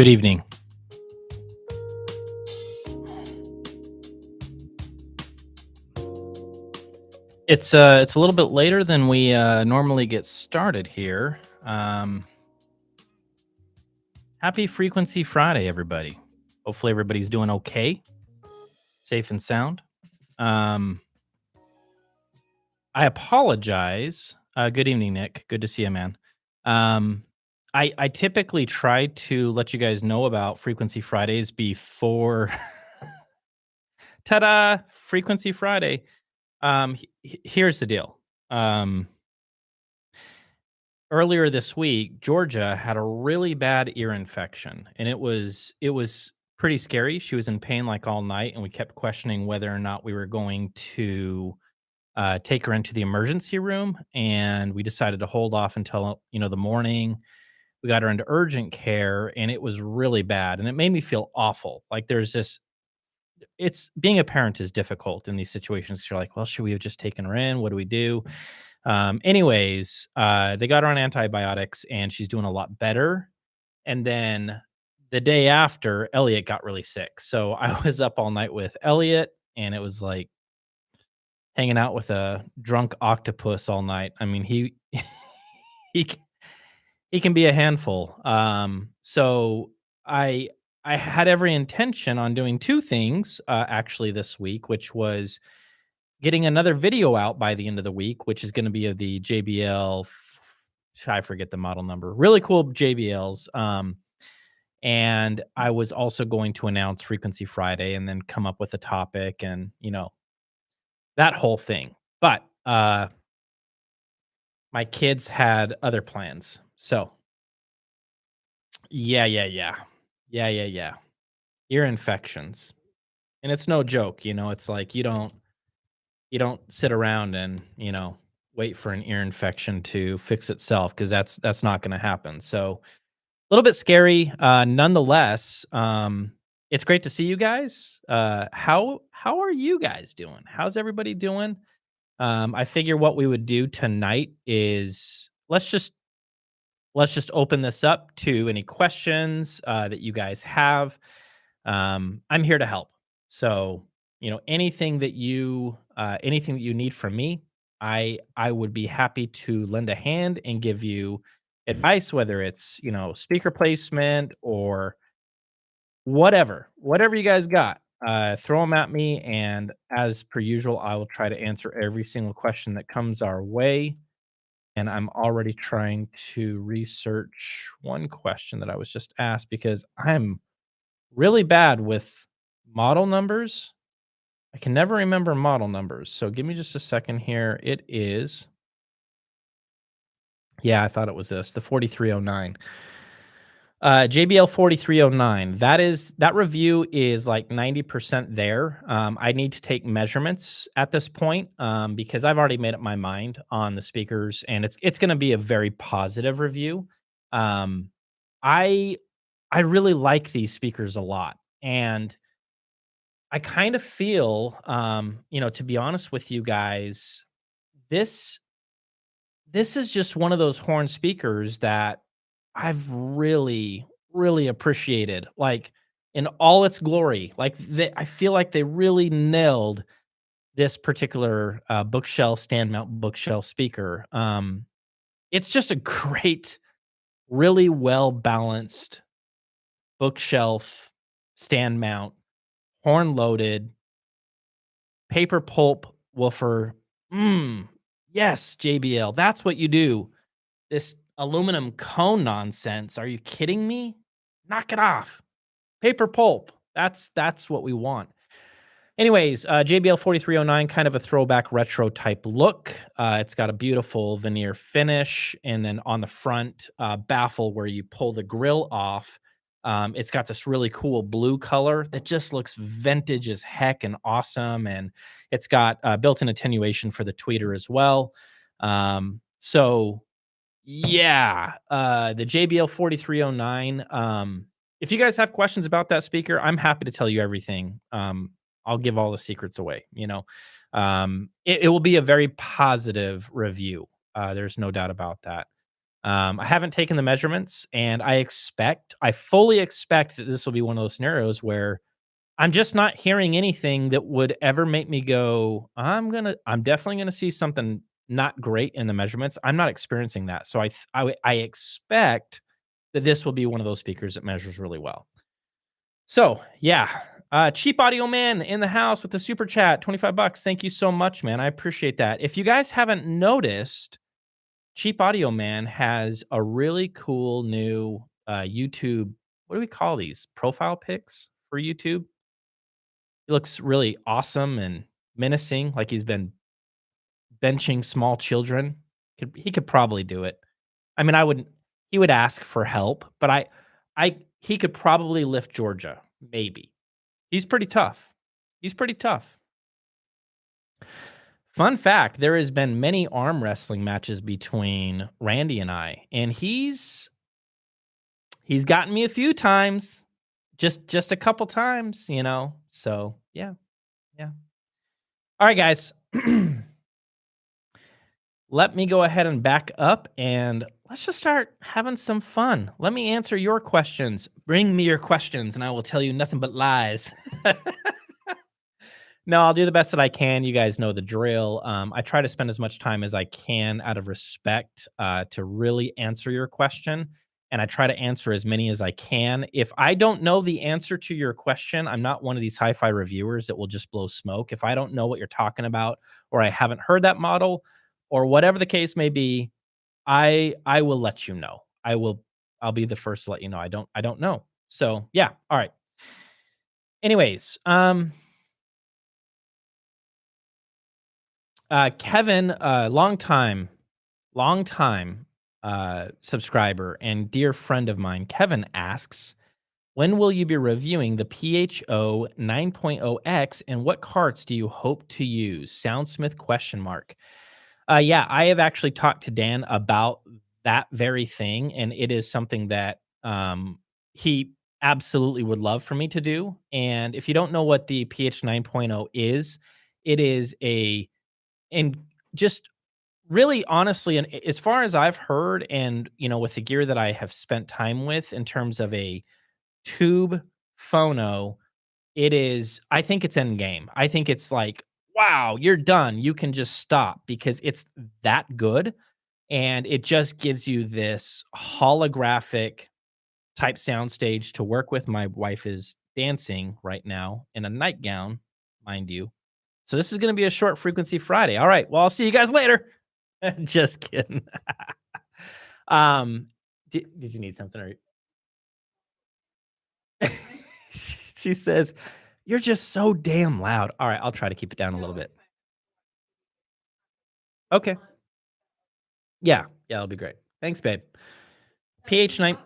Good evening. It's a little bit later than we normally get started here. Happy Frequency Friday, everybody. Hopefully everybody's doing okay, safe and sound. Um, I apologize. Good evening, Nick. Good to see you, man. Um, I typically try to let you guys know about Frequency Fridays before ta-da, Frequency Friday. Here's the deal. Um, Earlier this week, Georgia had a really bad ear infection, and it was pretty scary. She was in pain like all night, and we kept questioning whether or not we were going to take her into the emergency room. And we decided to hold off until the morning. We got her into urgent care, and it was really bad, and it made me feel awful. Like there's this. It's being a parent is difficult in these situations. You're like, well, should we have just taken her in? What do we do? They got her on antibiotics and she's doing a lot better. And then the day after, Elliot got really sick. So I was up all night with Elliot, and it was like hanging out with a drunk octopus all night. I mean, he c- he can be a handful. So I had every intention on doing two things actually this week, which was getting another video out by the end of the week, which is gonna be of the JBL I forget the model number. Really cool JBLs, and I was also going to announce Frequency Friday and then come up with a topic and, that whole thing. But, my kids had other plans. So, yeah, yeah, yeah. Yeah, yeah, yeah. Ear infections. And it's no joke, it's like you don't sit around and wait for an ear infection to fix itself because that's not going to happen. So a little bit scary, nonetheless. It's great to see you guys. How are you guys doing? How's everybody doing? I figure what we would do tonight is let's just open this up to any questions that you guys have. I'm here to help. So, anything that you need from me, I would be happy to lend a hand and give you advice, whether it's, speaker placement or whatever you guys got. Throw them at me, and as per usual, I will try to answer every single question that comes our way. And I'm already trying to research one question that I was just asked because I'm really bad with model numbers. I can never remember model numbers. So give me just a second here. It is, yeah, I thought it was this, the 4309. JBL 4309. That review is like 90% there. I need to take measurements at this point because I've already made up my mind on the speakers, and it's going to be a very positive review. Um, I I really like these speakers a lot, and I kind of feel, to be honest with you guys, this this is just one of those horn speakers that I've really, really appreciated, like in all its glory. Like I feel like they really nailed this particular bookshelf stand mount bookshelf speaker. It's just a great, really well balanced bookshelf stand mount, horn loaded paper pulp woofer. Mm, yes, JBL. That's what you do. This aluminum cone nonsense. Are you kidding me? Knock it off. Paper pulp. That's what we want. Anyways, JBL 4309, kind of a throwback retro type look. It's got a beautiful veneer finish, and then on the front baffle where you pull the grill off, it's got this really cool blue color that just looks vintage as heck and awesome. And it's got built-in attenuation for the tweeter as well. So yeah, the JBL 4309. If you guys have questions about that speaker, I'm happy to tell you everything. I'll give all the secrets away. It will be a very positive review. There's no doubt about that. I haven't taken the measurements, and I fully expect that this will be one of those scenarios where I'm just not hearing anything that would ever make me go, I'm definitely gonna see something not great in the measurements. I'm not experiencing that. So I expect that this will be one of those speakers that measures really well. So yeah, cheap audio man in the house with the super chat, 25 bucks. Thank you so much, man. I appreciate that. If you guys haven't noticed, Cheap Audio Man has a really cool new YouTube. What do we call these? Profile pics for YouTube. He looks really awesome and menacing, like he's been benching small children. He could probably do it. I mean, I wouldn't. He would ask for help, but he could probably lift Georgia. Maybe he's pretty tough. He's pretty tough. Fun fact: there has been many arm wrestling matches between Randy and I, and he's gotten me a few times, just a couple times, you know. So yeah, yeah. All right, guys. Let me go ahead and back up and let's just start having some fun. Let me answer your questions. Bring me your questions and I will tell you nothing but lies. No, I'll do the best that I can. You guys know the drill. I try to spend as much time as I can out of respect to really answer your question. And I try to answer as many as I can. If I don't know the answer to your question, I'm not one of these hi fi reviewers that will just blow smoke. If I don't know what you're talking about, or I haven't heard that model, or whatever the case may be, I will let you know. I'll be the first to let you know. I don't know. So yeah. All right. Anyways, Kevin, long time subscriber and dear friend of mine, Kevin asks, when will you be reviewing the PHO 9.0X and what carts do you hope to use? Soundsmith question mark. Yeah, I have actually talked to Dan about that very thing, and it is something that he absolutely would love for me to do. And if you don't know what the PH 9.0 is, it is and just really honestly, and as far as I've heard, and with the gear that I have spent time with in terms of a tube phono, I think it's end game. I think it's like, wow, you're done. You can just stop because it's that good. And it just gives you this holographic type soundstage to work with. My wife is dancing right now in a nightgown, mind you. So this is going to be a short frequency Friday. All right. Well, I'll see you guys later. Just kidding. um, did you need something? She says, "You're just so damn loud." All right, I'll try to keep it down a little bit. Okay. Yeah. Yeah, that'll be great. Thanks, babe. PH 9.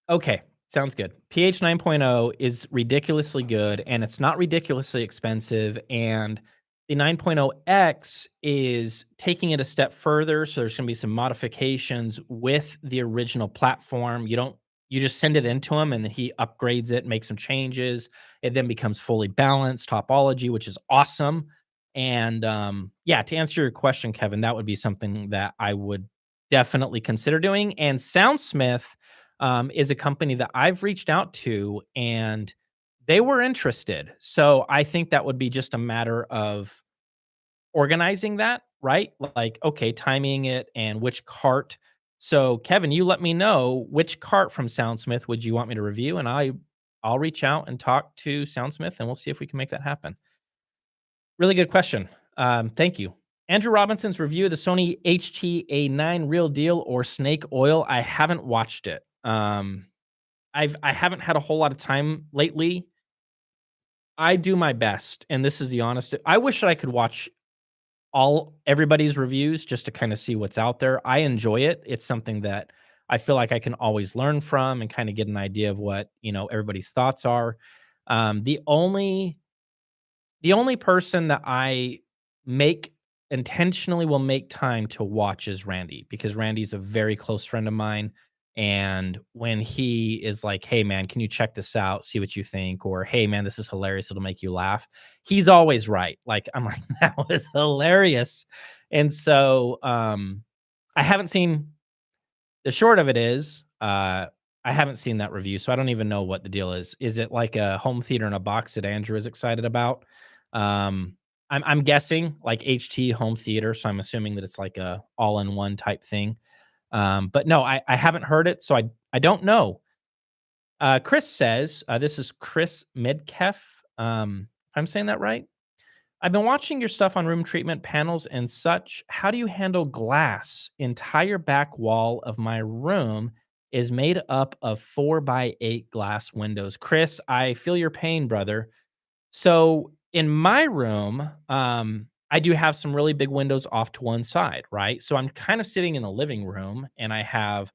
Okay, sounds good. PH 9.0 is ridiculously good and it's not ridiculously expensive. And the 9.0X is taking it a step further. So there's going to be some modifications with the original platform. You just send it into him and then he upgrades it, makes some changes. It then becomes fully balanced topology, which is awesome. And yeah, to answer your question, Kevin, that would be something that I would definitely consider doing. And Soundsmith is a company that I've reached out to and they were interested. So I think that would be just a matter of organizing that, right? Like, okay, timing it and which cart. So Kevin, you let me know which cart from Soundsmith would you want me to review, and I'll reach out and talk to Soundsmith and we'll see if we can make that happen. Really good question. Thank you. Andrew Robinson's review of the Sony HT-A9 Real Deal or Snake Oil. I haven't watched it. I haven't had a whole lot of time lately. I do my best, and this is the honest. I wish that I could watch everybody's reviews just to kind of see what's out there. I enjoy it. It's something that I feel like I can always learn from and kind of get an idea of what everybody's thoughts are. The only person that I make intentionally will make time to watch is Randy, because Randy's a very close friend of mine. And when he is like, "Hey man, can you check this out? See what you think," or "Hey man, this is hilarious. It'll make you laugh." He's always right. Like I'm like, that was hilarious. And so I haven't seen The short of it is, I haven't seen that review, so I don't even know what the deal is. Is it like a home theater in a box that Andrew is excited about? Um, I'm guessing like HT home theater, so I'm assuming that it's like a all-in-one type thing. But no, I haven't heard it, so I don't know. Chris says, this is Chris Midkef. If I'm saying that right. I've been watching your stuff on room treatment panels and such. How do you handle glass? Entire back wall of my room is made up of 4x8 glass windows. Chris, I feel your pain, brother. So in my room, I do have some really big windows off to one side, right? So I'm kind of sitting in the living room and I have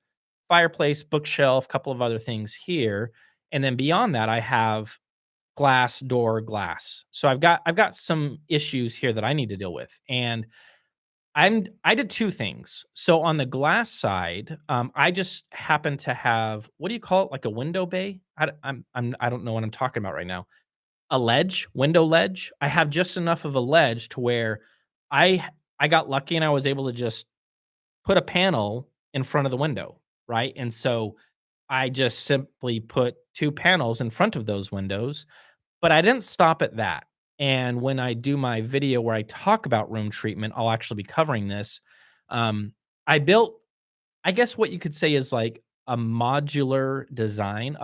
fireplace, bookshelf, couple of other things here. And then beyond that, I have glass door glass. So I've got some issues here that I need to deal with. And I did two things. So on the glass side, I just happen to have, what do you call it? Like a window bay? I don't know what I'm talking about right now. A ledge, window ledge. I have just enough of a ledge to where I I got lucky and I was able to just put a panel in front of the window, right? And so I just simply put two panels in front of those windows, but I didn't stop at that. And when I do my video where I talk about room treatment, I'll actually be covering this. Um, I built, I guess what you could say is like a modular design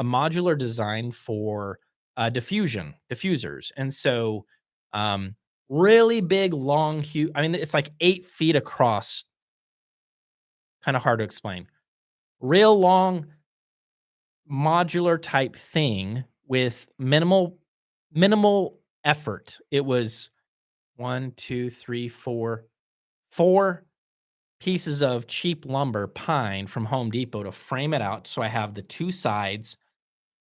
for diffusers. And so, um, really big, long, huge. I mean, it's like 8 feet across. Kind of hard to explain. Real long, modular type thing with minimal effort. It was one, two, three, four pieces of cheap lumber, pine from Home Depot to frame it out. So I have the two sides,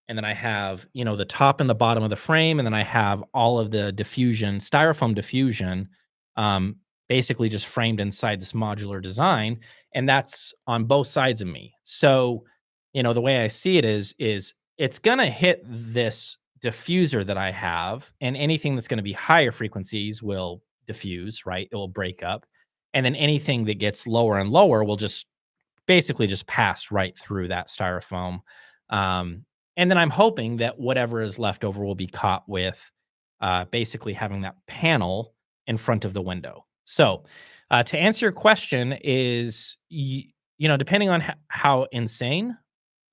and then I have, the top and the bottom of the frame, and then I have all of the diffusion, styrofoam diffusion, um, basically just framed inside this modular design, and that's on both sides of me. So, the way I see it is it's gonna hit this diffuser that I have, and anything that's gonna be higher frequencies will diffuse, right? It will break up, and then anything that gets lower and lower will just basically just pass right through that styrofoam. Um, and then I'm hoping that whatever is left over will be caught with basically having that panel in front of the window. So, to answer your question, is depending on how insane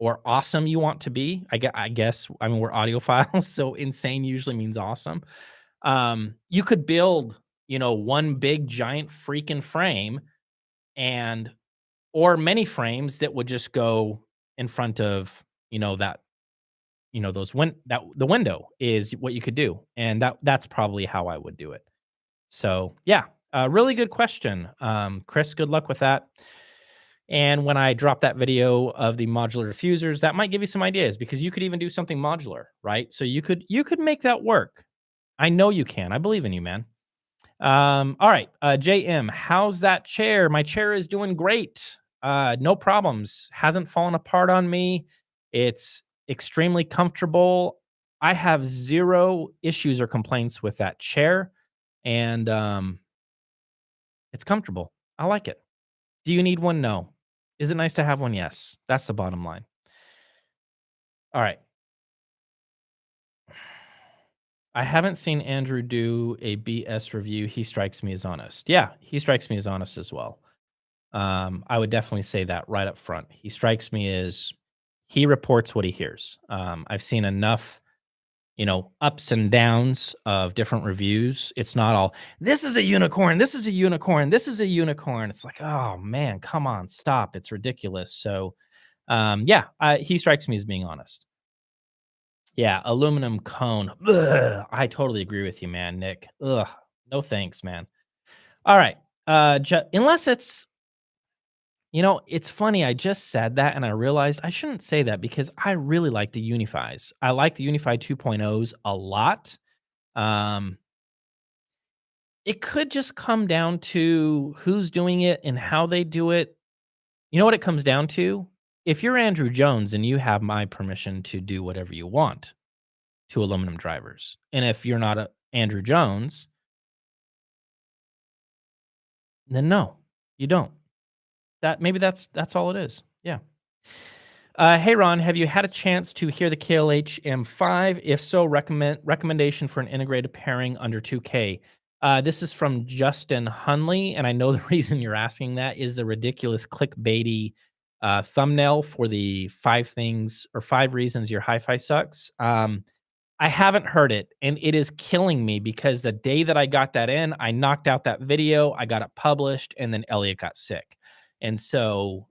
or awesome you want to be, I guess. I mean, we're audiophiles, so insane usually means awesome. You could build, one big giant freaking frame and or many frames that would just go in front of, that, those that the window is what you could do. And that's probably how I would do it. So yeah, really good question. Chris, good luck with that. And when I drop that video of the modular diffusers, that might give you some ideas because you could even do something modular, right? So you could make that work. I know you can. I believe in you, man. All right. JM, how's that chair? My chair is doing great. No problems. Hasn't fallen apart on me. It's extremely comfortable. I have zero issues or complaints with that chair. And it's comfortable. I like it. Do you need one? No. Is it nice to have one? Yes. That's the bottom line. All right. I haven't seen Andrew do a BS review. He strikes me as honest. Yeah, he strikes me as honest as well. I would definitely say that right up front. He strikes me as he reports what he hears. I've seen enough, ups and downs of different reviews. It's not all, this is a unicorn, this is a unicorn, this is a unicorn. It's like, oh man, come on, stop. It's ridiculous. So, yeah, he strikes me as being honest. Yeah, aluminum cone. Ugh, I totally agree with you, man, Nick. Ugh, no thanks, man. All right. Unless it's funny. I just said that and I realized I shouldn't say that because I really like the Unifies. I like the Unify 2.0s a lot. Um, it could just come down to who's doing it and how they do it. You know what it comes down to? If you're Andrew Jones and you have my permission to do whatever you want to aluminum drivers, and if you're not Andrew Jones, then no, you don't. Maybe that's all it is. Yeah. Hey Ron, have you had a chance to hear the KLH M5? If so, recommendation for an integrated pairing under 2K. This is from Justin Hunley, and I know the reason you're asking that is the ridiculous clickbaity thumbnail for the 5 reasons your hi-fi sucks. I haven't heard it, and it is killing me because the day that I got that in, I knocked out that video, I got it published, and then Elliot got sick. And so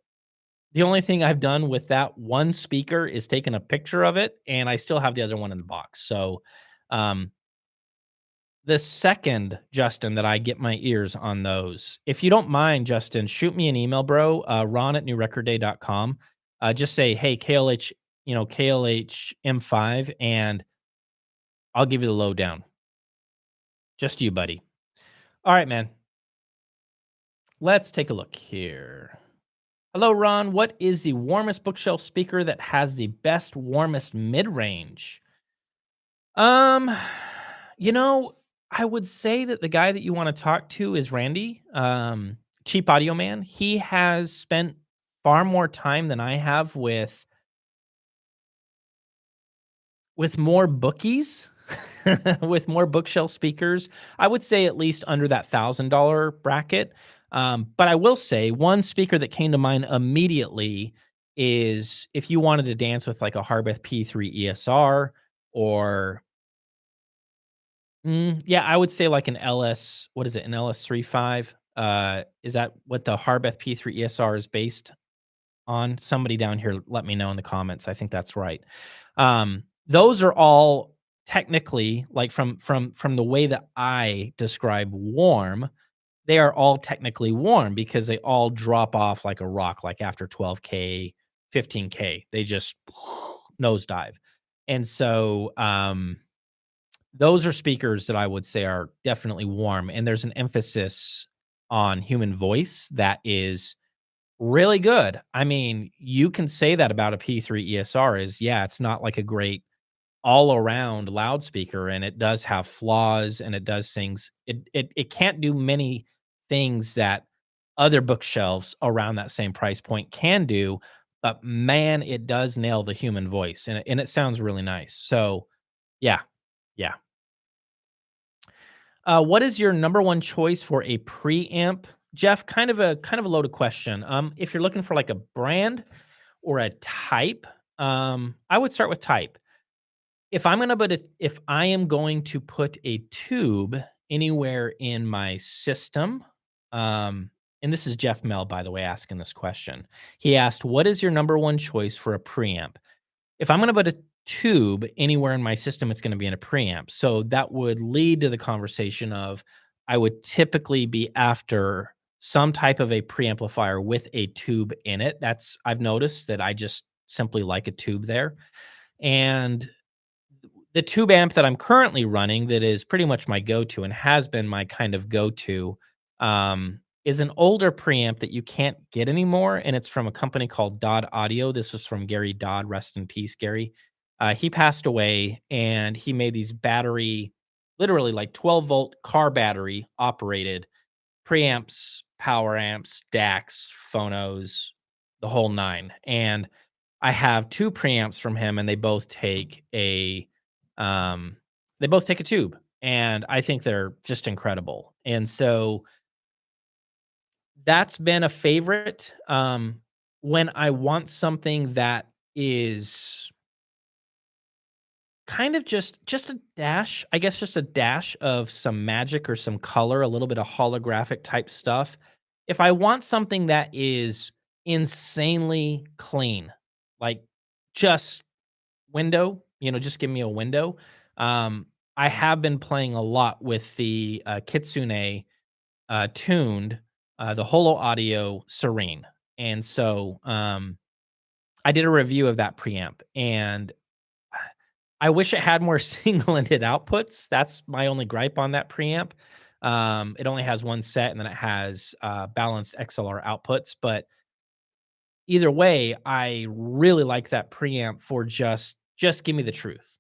the only thing I've done with that one speaker is taken a picture of it, and I still have the other one in the box. So, um, the second, Justin, that I get my ears on those, if you don't mind, Justin, shoot me an email, bro, ron@newrecordday.com. Just say, "Hey, KLH, KLH M5," and I'll give you the lowdown. Just you, buddy. All right, man. Let's take a look here. Hello, Ron. What is the warmest bookshelf speaker that has the best warmest mid-range? Um, you know, I would say that the guy that you want to talk to is Randy, Cheap Audio Man. He has spent far more time than I have with more bookies, with more bookshelf speakers. I would say at least under that $1,000 bracket. But I will say one speaker that came to mind immediately is if you wanted to dance with like a Harbeth P3 ESR or yeah, I would say like an LS, what is it? An LS35. Is that what the Harbeth P3 ESR is based on? Somebody down here let me know in the comments. I think that's right. Those are all technically like from the way that I describe warm, they are all technically warm because they all drop off like a rock, like after 12K, 15K. They just nosedive. And so those are speakers that I would say are definitely warm, and there's an emphasis on human voice that is really good. I mean, you can say that about a P3 ESR is, yeah, it's not like a great all-around loudspeaker, and it does have flaws, and it does things it can't do many things that other bookshelves around that same price point can do, but man, it does nail the human voice, and it sounds really nice. So, yeah. Yeah. What is your number one choice for a preamp? Jeff, kind of a loaded question. If you're looking for like a brand or a type, I would start with type. If I am going to put a tube anywhere in my system, and this is Jeff Mel, by the way, asking this question. He asked, "What is your number one choice for a preamp?" If I'm gonna put a tube anywhere in my system, it's gonna be in a preamp. So that would lead to the conversation of I would typically be after some type of a preamplifier with a tube in it. That's I've noticed that I just simply like a tube there. And the tube amp that I'm currently running that is pretty much my go-to and has been my kind of go-to, is an older preamp that you can't get anymore, and it's from a company called Dodd Audio. This was from Gary Dodd, rest in peace, Gary. He passed away, and he made these battery, literally like 12-volt car battery operated preamps, power amps, DACs, phonos, the whole nine. And I have 2 preamps from him, and um, they both take a tube, and I think they're just incredible. And so that's been a favorite. When I want something that is kind of just a dash, I guess just a dash of some magic or some color, a little bit of holographic type stuff. If I want something that is insanely clean, like just window, just give me a window. I have been playing a lot with the Kitsune tuned, the Holo Audio Serene. And so I did a review of that preamp, and I wish it had more single-ended outputs. That's my only gripe on that preamp. It only has one set, and then it has balanced XLR outputs. But either way, I really like that preamp for just give me the truth.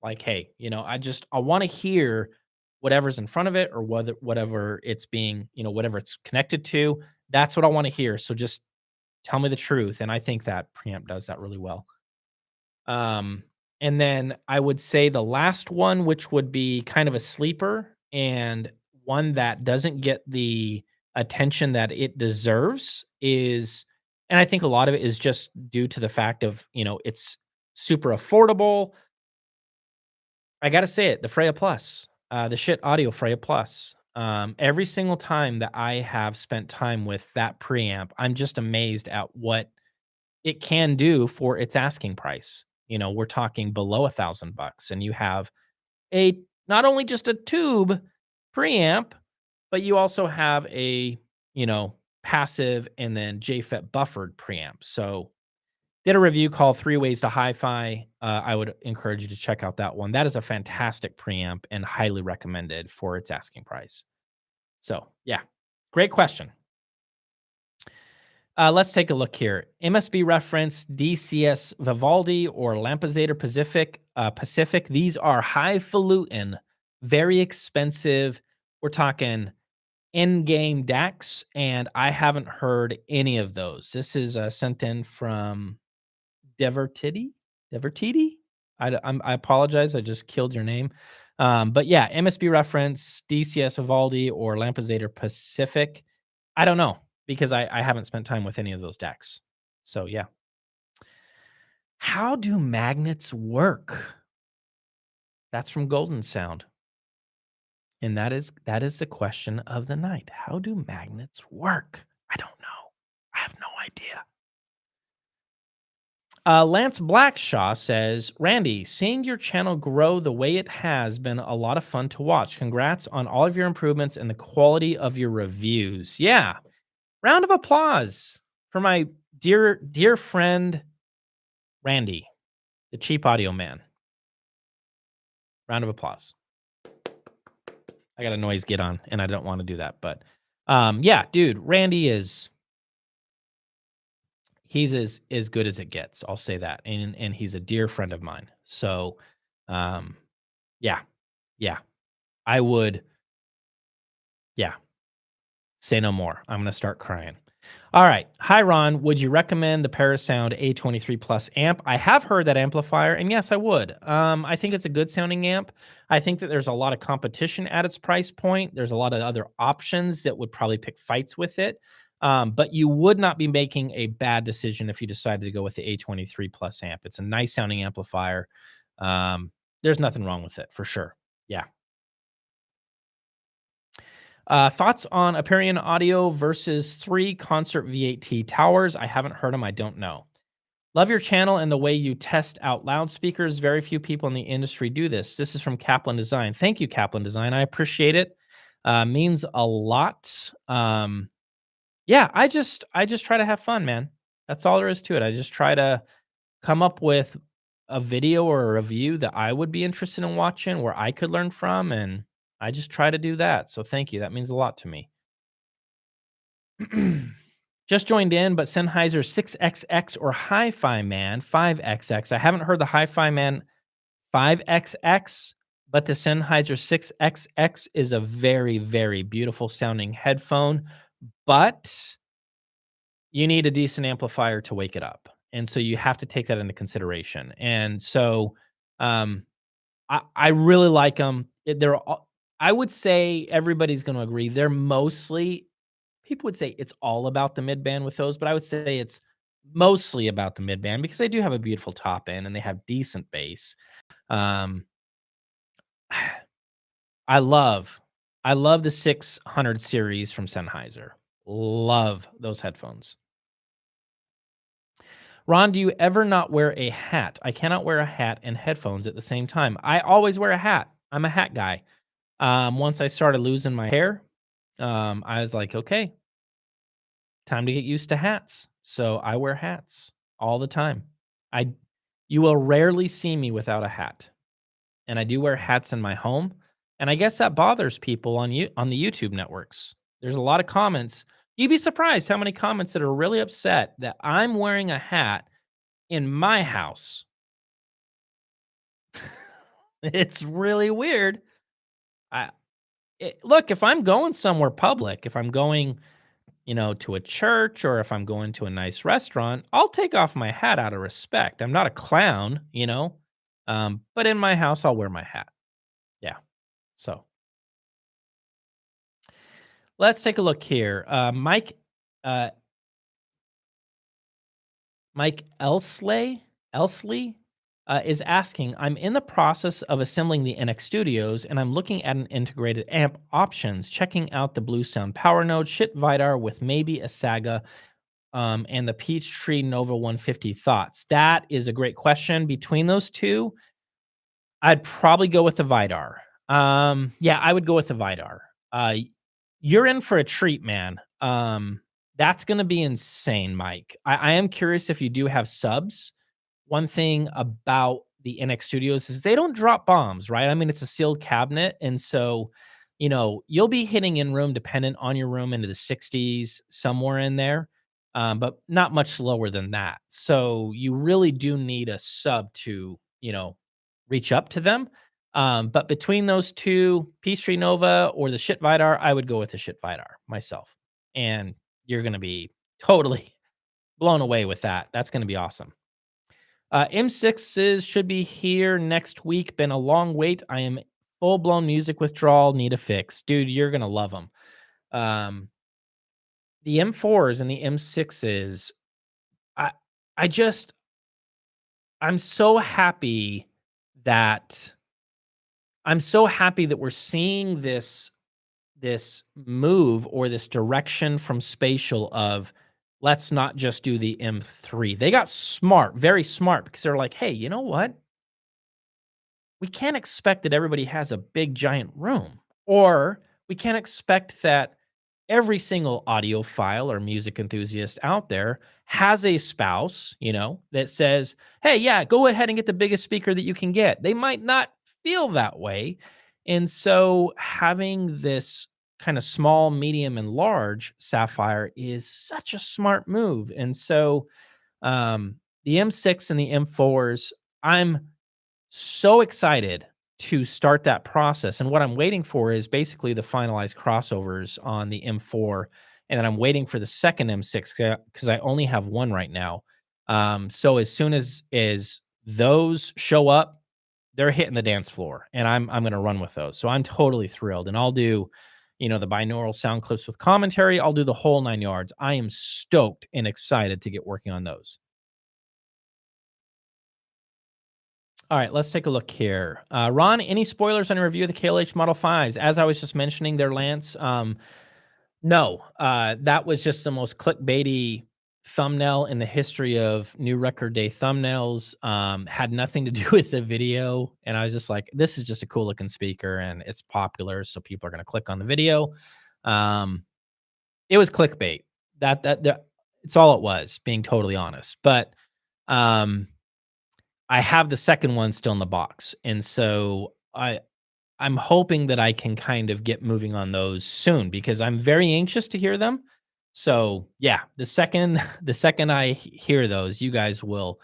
Like, hey, I want to hear whatever's in front of it or whatever it's being, whatever it's connected to. That's what I want to hear. So just Tell me the truth. And I think that preamp does that really well. Um, and then I would say the last one, which would be kind of a sleeper and one that doesn't get the attention that it deserves is, and I think a lot of it is just due to the fact of, it's super affordable. I gotta say it, the Freya Plus, the shit audio Freya Plus. Every single time that I have spent time with that preamp, I'm just amazed at what it can do for its asking price. We're talking below $1,000, and you have a not only just a tube preamp, but you also have a passive and then JFET buffered preamp. So did a review called Three Ways to Hi-Fi. I would encourage you to check out that one. That is a fantastic preamp and highly recommended for its asking price. So yeah, great question. Let's take a look here. MSB reference, DCS Vivaldi or Lampezator Pacific. These are highfalutin, very expensive. We're talking in-game DACs, and I haven't heard any of those. This is sent in from Devertiti. I apologize. I just killed your name. But yeah, MSB reference, DCS Vivaldi or Lampezator Pacific. I don't know because I haven't spent time with any of those decks. So yeah. How do magnets work? That's from Golden Sound. And that is the question of the night. How do magnets work? I don't know. I have no idea. Lance Blackshaw says, Randy, seeing your channel grow the way it has been a lot of fun to watch. Congrats on all of your improvements and the quality of your reviews. Yeah. Round of applause for my dear friend, Randy, the cheap audio man. Round of applause. I got a noise get on and I don't want to do that. But yeah, dude, Randy he's as good as it gets. I'll say that. And he's a dear friend of mine. So yeah. Yeah. I would say no more. I'm gonna start crying. All right. Hi Ron, would you recommend the Parasound A23 Plus amp? I have heard that amplifier, and yes, I would. I think it's a good sounding amp. I think that there's a lot of competition at its price point. There's a lot of other options that would probably pick fights with it. But you would not be making a bad decision if you decided to go with the A23 Plus amp. It's a nice sounding amplifier. There's nothing wrong with it for sure. Yeah. Thoughts on Aperion Audio versus 3 Concert V8T towers? I haven't heard them. I don't know. Love your channel and the way you test out loudspeakers. Very few people in the industry do this. This is from Kaplan Design. Thank you, Kaplan Design. I appreciate it. Means a lot. Yeah, I just try to have fun, man. That's all there is to it. I just try to come up with a video or a review that I would be interested in watching where I could learn from, and I just try to do that. So thank you. That means a lot to me. Just joined in, but Sennheiser 6XX or Hi-Fi Man 5XX. I haven't heard the Hi-Fi Man 5XX, but the Sennheiser 6XX is a very, very beautiful sounding headphone, but you need a decent amplifier to wake it up. And so you have to take that into consideration. And so I really like them. I would say everybody's going to agree. They're mostly, people would say it's all about the mid-band with those, but I would say it's mostly about the mid-band because they do have a beautiful top end and they have decent bass. Um, I love the 600 series from Sennheiser. Love those headphones. Ron, do you ever not wear a hat? I cannot wear a hat and headphones at the same time. I always wear a hat. I'm a hat guy. Once I started losing my hair, I was like, okay, time to get used to hats. So I wear hats all the time. You will rarely see me without a hat. And I do wear hats in my home. And I guess that bothers people on the YouTube networks. There's a lot of comments. You'd be surprised how many comments that are really upset that I'm wearing a hat in my house. It's really weird. Look, if I'm going somewhere public, if I'm going to a church or if I'm going to a nice restaurant, I'll take off my hat out of respect. I'm not a clown. But in my house, I'll wear my hat. Yeah. So let's take a look here. Uh, Mike Elsley is asking, I'm in the process of assembling the NX Studios and I'm looking at an integrated amp options, checking out the Blue Sound Power Node, Shit Vidar with maybe a Saga, and the Peachtree Nova 150 thoughts. That is a great question. Between those two, I'd probably go with the Vidar. Yeah, I would go with the Vidar. Uh, you're in for a treat, man. That's gonna be insane, Mike. I am curious if you do have subs. One thing about the NX Studios is they don't drop bombs, right? I mean, it's a sealed cabinet, and so, you'll be hitting in room dependent on your room into the 60s, somewhere in there, but not much lower than that. So you really do need a sub to, reach up to them. But between those two, Peachtree Nova or the Shit Vidar, I would go with the Shit Vidar myself. And you're gonna be totally blown away with that. That's gonna be awesome. M6s should be here next week. Been a long wait. I am full blown music withdrawal. Need a fix, dude. You're gonna love them. Um, the M4s and the M6s. I I just I'm so happy that we're seeing this move or this direction from Spatial of let's not just do the M3. They got smart, very smart, because they're like, hey, you know what? We can't expect that everybody has a big giant room, or we can't expect that every single audiophile or music enthusiast out there has a spouse, that says, hey, yeah, go ahead and get the biggest speaker that you can get. They might not feel that way. And so having this kind of small, medium, and large Sapphire is such a smart move. And so the M6 and the M4s, I'm so excited to start that process. And what I'm waiting for is basically the finalized crossovers on the M4. And then I'm waiting for the second M6 because I only have one right now. So as soon as those show up, they're hitting the dance floor and I'm going to run with those. So I'm totally thrilled. And I'll do, the binaural sound clips with commentary. I'll do the whole 9 yards. I am stoked and excited to get working on those. All right, let's take a look here. Ron, any spoilers on your review of the KLH Model 5s? As I was just mentioning, their Lance. No, that was just the most clickbaity thumbnail in the history of new record day thumbnails. Had nothing to do with the video. And I was just like, this is just a cool looking speaker and it's popular. So people are going to click on the video. It was clickbait. It's all it was, being totally honest. But, I have the second one still in the box, and so I'm hoping that I can kind of get moving on those soon because I'm very anxious to hear them. So, yeah, the second the second I hear those, you guys will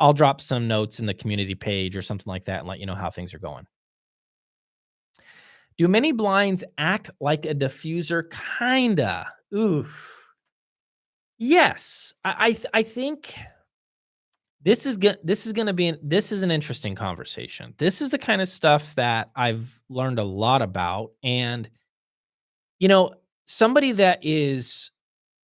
I'll drop some notes in the community page or something like that and let you know how things are going. Do many blinds act like a diffuser? Kinda. Oof. Yes. I think this is an interesting conversation. This is the kind of stuff that I've learned a lot about, and you know, somebody that is,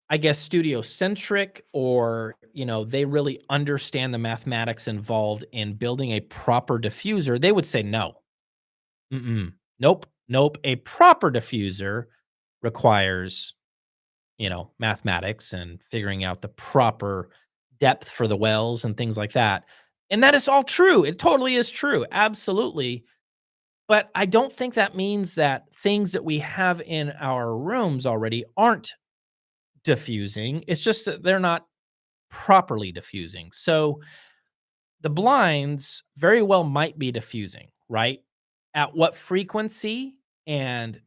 I guess, studio centric, or they really understand the mathematics involved in building a proper diffuser, they would say no. Mm-mm. Nope, nope. A proper diffuser requires mathematics and figuring out the proper depth for the wells and things like that. And that is all true. It totally is true. Absolutely. But I don't think that means that things that we have in our rooms already aren't diffusing. It's just that they're not properly diffusing. So the blinds very well might be diffusing, right? At what frequency and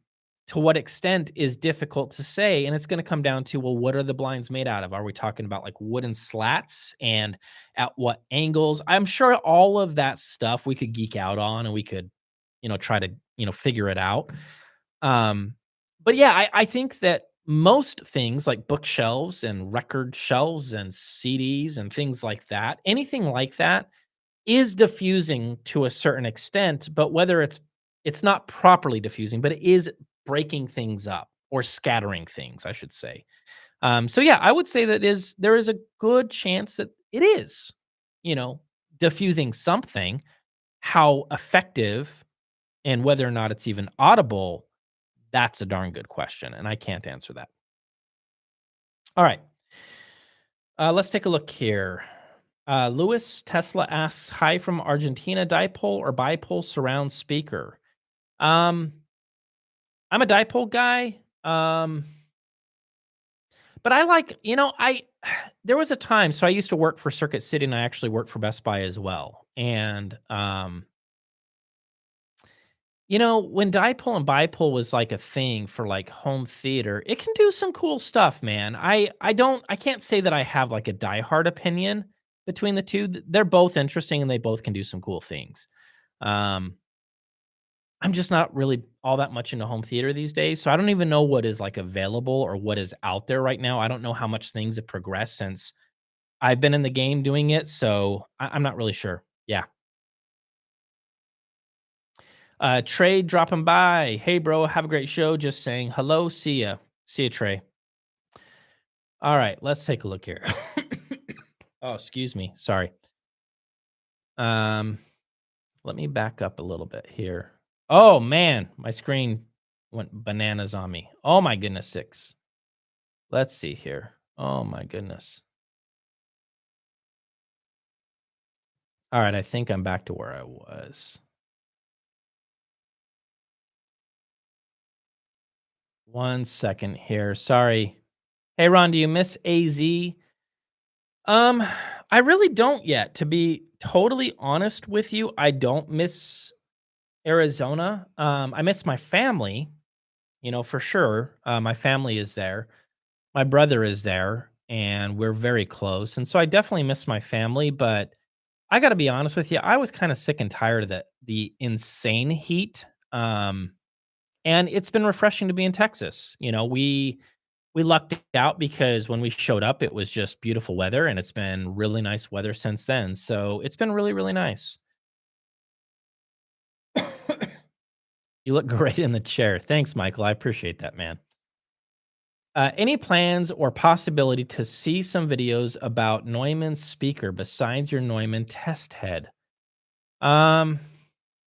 to what extent is difficult to say. And it's going to come down to, well, what are the blinds made out of? Are we talking about like wooden slats and at what angles? I'm sure all of that stuff we could geek out on and we could, try to, figure it out. But yeah, I think that most things like bookshelves and record shelves and CDs and things like that, anything like that is diffusing to a certain extent, but whether it's not properly diffusing, but it is breaking things up or scattering things, I should say. So yeah, I would say that there is a good chance that it is, you know, diffusing something. How effective and whether or not it's even audible, that's a darn good question, and I can't answer that. All right, let's take a look here. Lewis Tesla asks, "Hi from Argentina. Dipole or bipole surround speaker?" Um, I'm a dipole guy. But I like, I there was a time. So I used to work for Circuit City, and I actually worked for Best Buy as well. And when dipole and bipole was like a thing for like home theater, it can do some cool stuff, man. I can't say that I have like a diehard opinion between the two. They're both interesting and they both can do some cool things. Um I'm just not really all that much into home theater these days, so I don't even know what is like available or what is out there right now. I don't know how much things have progressed since I've been in the game doing it, so I'm not really sure. Yeah. Trey dropping by. Hey, bro, have a great show. Just saying hello. See ya. See ya, Trey. All right, let's take a look here. Oh, excuse me. Sorry. Um, Let me back up a little bit here. Oh man, my screen went bananas on me. Oh my goodness, six. Let's see here. Oh my goodness. All right, I think I'm back to where I was. One second here. Sorry. Hey Ron, do you miss AZ? Um, I really don't yet. To be totally honest with you, I don't miss Arizona. I miss my family, for sure. My family is there. My brother is there, and we're very close. And so I definitely miss my family, but I gotta be honest with you, I was kinda sick and tired of the insane heat, and it's been refreshing to be in Texas. We lucked out because when we showed up, it was just beautiful weather, and it's been really nice weather since then, so it's been really, really nice. You look great in the chair. Thanks, Michael, I appreciate that, man. Any plans or possibility to see some videos about Neumann's speaker besides your Neumann test head? Um,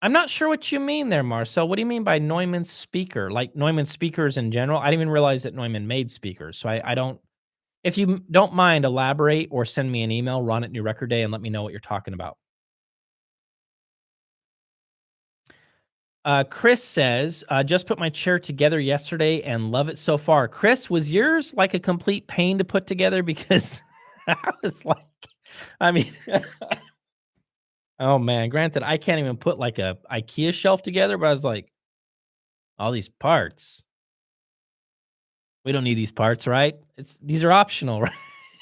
I'm not sure what you mean there, Marcel. What do you mean by Neumann speaker? Like Neumann speakers in general? I didn't even realize that Neumann made speakers. So I don't, if you don't mind, elaborate or send me an email, Ron at New Record Day, and let me know what you're talking about. Chris says, just put my chair together yesterday and love it so far. Chris, was yours like a complete pain to put together? Because I was like, I mean, oh man, granted, I can't even put like a IKEA shelf together, but I was like, all these parts. We don't need these parts, right? These are optional, right?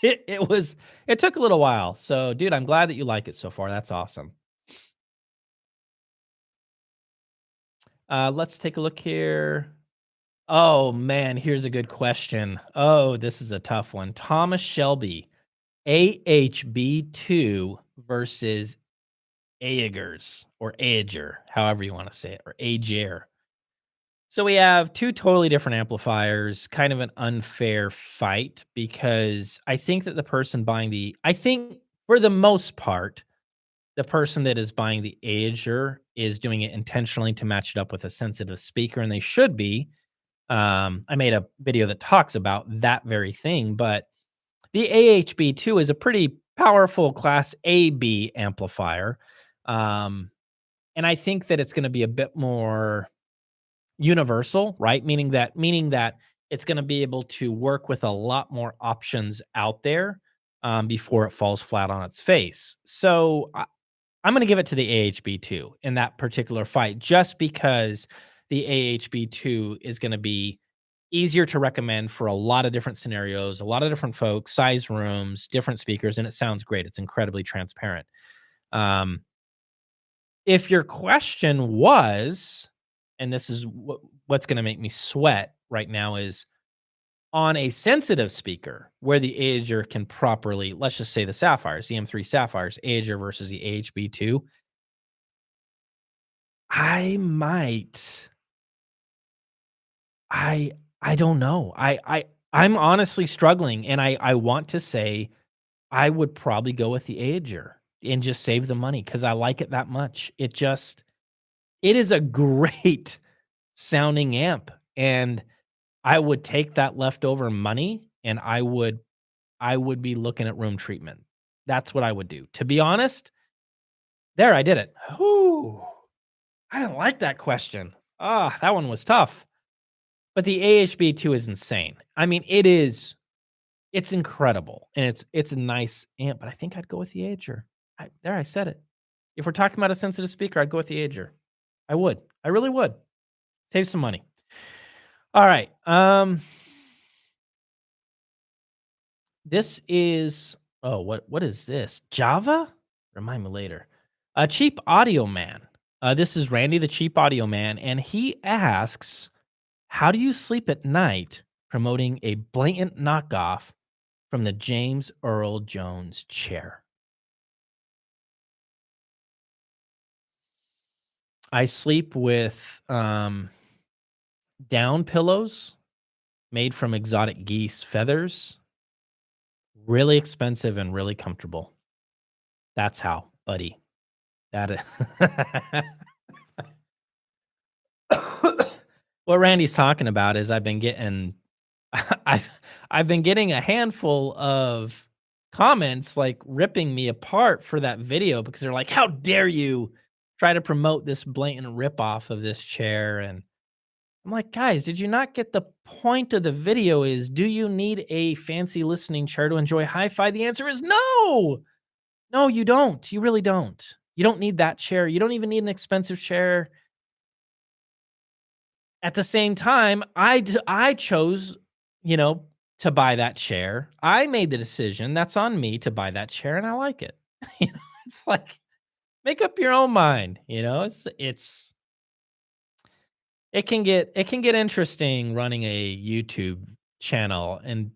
It took a little while. So, dude, I'm glad that you like it so far. That's awesome. Let's take a look here. Oh man, here's a good question. Oh, this is a tough one. Thomas Shelby, AHB2 versus Aegers or Aeger, however you want to say it, or Ager. So we have two totally different amplifiers, kind of an unfair fight because I think that I think for the most part, the person that is buying the Ager is doing it intentionally to match it up with a sensitive speaker, and they should be. I made a video that talks about that very thing, but the AHB2 is a pretty powerful Class AB amplifier. Um, and I think that it's going to be a bit more universal, right? Meaning that it's going to be able to work with a lot more options out there before it falls flat on its face. So I'm going to give it to the AHB2 in that particular fight, just because the AHB2 is going to be easier to recommend for a lot of different scenarios, a lot of different folks, size rooms, different speakers, and it sounds great. It's incredibly transparent. Um, if your question was, and this is what's going to make me sweat right now, is On a sensitive speaker where the Ager can properly, let's just say the Sapphires, the M3 Sapphires, Ager versus the AHB2, I might I I don't know. I'm honestly struggling, and I want to say I would probably go with the Ager and just save the money because I like it that much. It is a great sounding amp, and I would take that leftover money, and I would be looking at room treatment. That's what I would do. To be honest, there, I did it. Whew. I didn't like that question. Ah, that one was tough. But the AHB2 is insane. I mean, it's incredible, and it's a nice amp, but I think I'd go with the Ager. I said it. If we're talking about a sensitive speaker, I'd go with the Ager. I would. I really would. Save some money. All right. This is what is this? Java? Remind me later. A cheap audio man. This is Randy the cheap audio man, and he asks, how do you sleep at night promoting a blatant knockoff from the James Earl Jones chair? I sleep with down pillows made from exotic geese feathers. Really expensive and really comfortable. That's how, buddy. That is. What Randy's talking about is I've been getting I've I've been getting a handful of comments, like, ripping me apart for that video because they're like, "How dare you try to promote this blatant ripoff of this chair?" And I'm like, "Guys, did you not get the point of the video is, do you need a fancy listening chair to enjoy hi-fi?" The answer is no! No, you don't. You really don't. You don't need that chair. You don't even need an expensive chair. At the same time, I chose, you know, to buy that chair. I made the decision. That's on me to buy that chair, and I like it. You know, it's like, make up your own mind. You know, it can get interesting running a YouTube channel and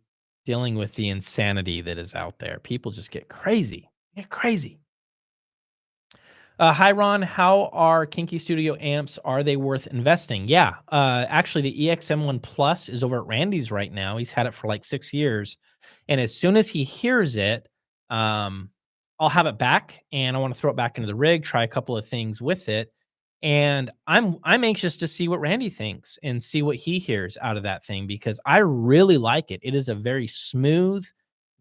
dealing with the insanity that is out there. People just get crazy. Get crazy. Hi, Ron. How are Kinky Studio amps? Are they worth investing? Yeah. Actually, the EXM1 Plus is over at Randy's right now. He's had it for like 6 years. And as soon as he hears it, um, I'll have it back, and I want to throw it back into the rig, try a couple of things with it. And I'm anxious to see what Randy thinks and see what he hears out of that thing because I really like it. It is a very smooth,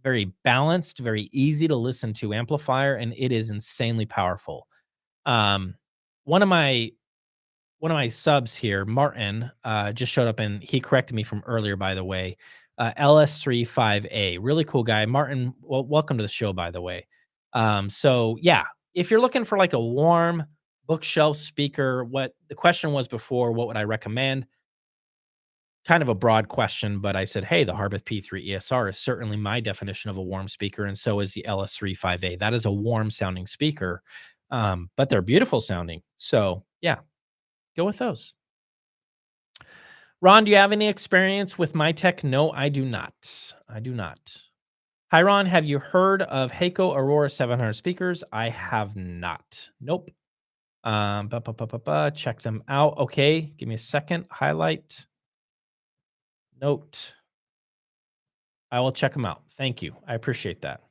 very balanced, very easy to listen to amplifier, and it is insanely powerful. Um, one of my one of my subs here, Martin, just showed up and he corrected me from earlier, by the way. LS35A, really cool guy. Martin, well, welcome to the show, by the way. So yeah, if you're looking for like a warm bookshelf speaker, what the question was before, what would I recommend? Kind of a broad question, but I said, hey, the Harbeth P3 ESR is certainly my definition of a warm speaker, and so is the LS35A. That is a warm sounding speaker, but they're beautiful sounding. So yeah, go with those. Ron, do you have any experience with my tech? No, I do not. I do not. Hi, Ron. Have you heard of Heiko Aurora 700 speakers? I have not. Nope. Check them out. Okay, give me a second. Highlight. Note. I will check them out. Thank you. I appreciate that.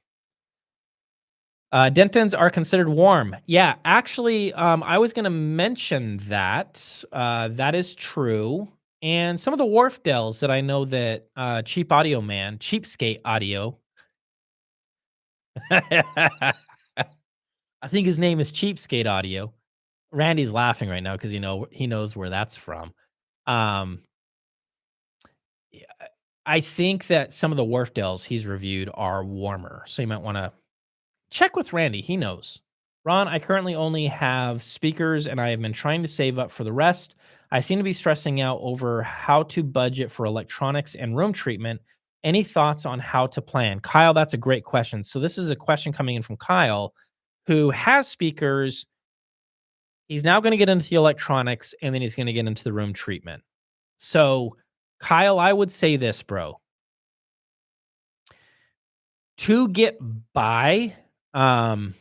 Dentons are considered warm. Yeah, actually, I was going to mention that. That is true. And some of the Wharfdells that I know that Cheap Audio Man, Cheapskate Audio, I think his name is Cheapskate Audio. Randy's laughing right now because he knows where that's from. Um, yeah, I think that some of the Wharfdells he's reviewed are warmer, so you might want to check with Randy. He knows. Ron, I currently only have speakers and I have been trying to save up for the rest. I seem to be stressing out over how to budget for electronics and room treatment. Any thoughts on how to plan? Kyle, that's a great question. So, this is a question coming in from Kyle, who has speakers. He's now going to get into the electronics and then he's going to get into the room treatment. So, Kyle, I would say this, bro. To get by, um,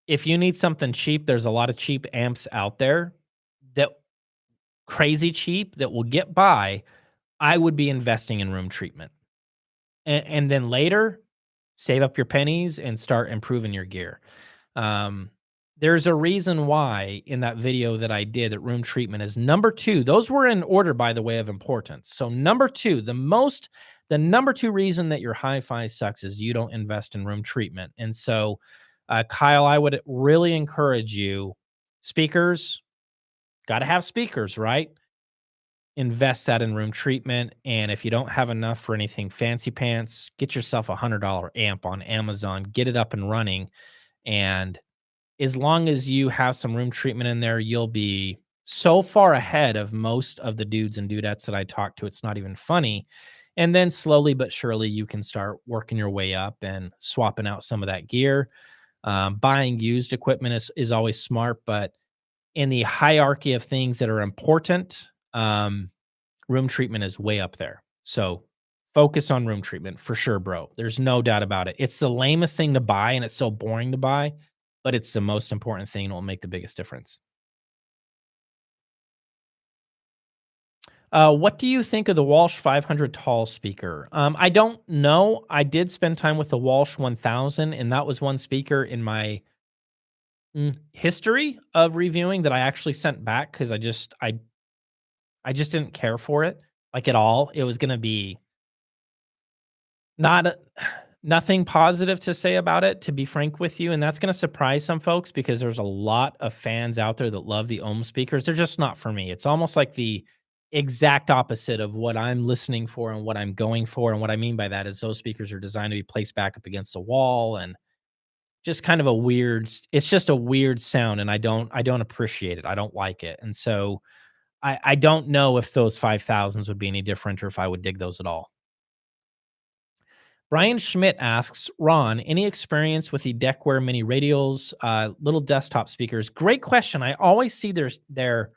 if you need something cheap, there's a lot of cheap amps out there that crazy cheap that will get by. I would be investing in room treatment. And then later, save up your pennies and start improving your gear. Um, there's a reason why in that video that I did that room treatment is number 2. Those were in order, by the way, of importance. So number 2, the number 2 reason that your hi-fi sucks is you don't invest in room treatment. And so, Kyle, I would really encourage you, speakers, got to have speakers, right? Invest that in room treatment. And if you don't have enough for anything fancy pants, get yourself a $100 amp on Amazon, get it up and running. And as long as you have some room treatment in there, you'll be so far ahead of most of the dudes and dudettes that I talk to. It's not even funny. And then slowly but surely, you can start working your way up and swapping out some of that gear. Buying used equipment is always smart, but in the hierarchy of things that are important, room treatment is way up there. So focus on room treatment for sure, bro. There's no doubt about it. It's the lamest thing to buy and it's so boring to buy, but it's the most important thing and will make the biggest difference. What do you think of the Walsh 500 tall speaker? I don't know. I did spend time with the Walsh 1000, and that was one speaker in my history of reviewing that I actually sent back because I just didn't care for it like at all. It was gonna be not a nothing positive to say about it, to be frank with you, and that's gonna surprise some folks because there's a lot of fans out there that love the Ohm speakers. They're just not for me. It's almost like the exact opposite of what I'm listening for and what I'm going for, and what I mean by that is those speakers are designed to be placed back up against the wall and just kind of a weird it's just a weird sound, and I don't appreciate it. I don't like it, and so I don't know if those 5,000s would be any different or if I would dig those at all. Brian Schmidt asks, Ron, any experience with the Deckware mini radials, little desktop speakers? Great question. I always see their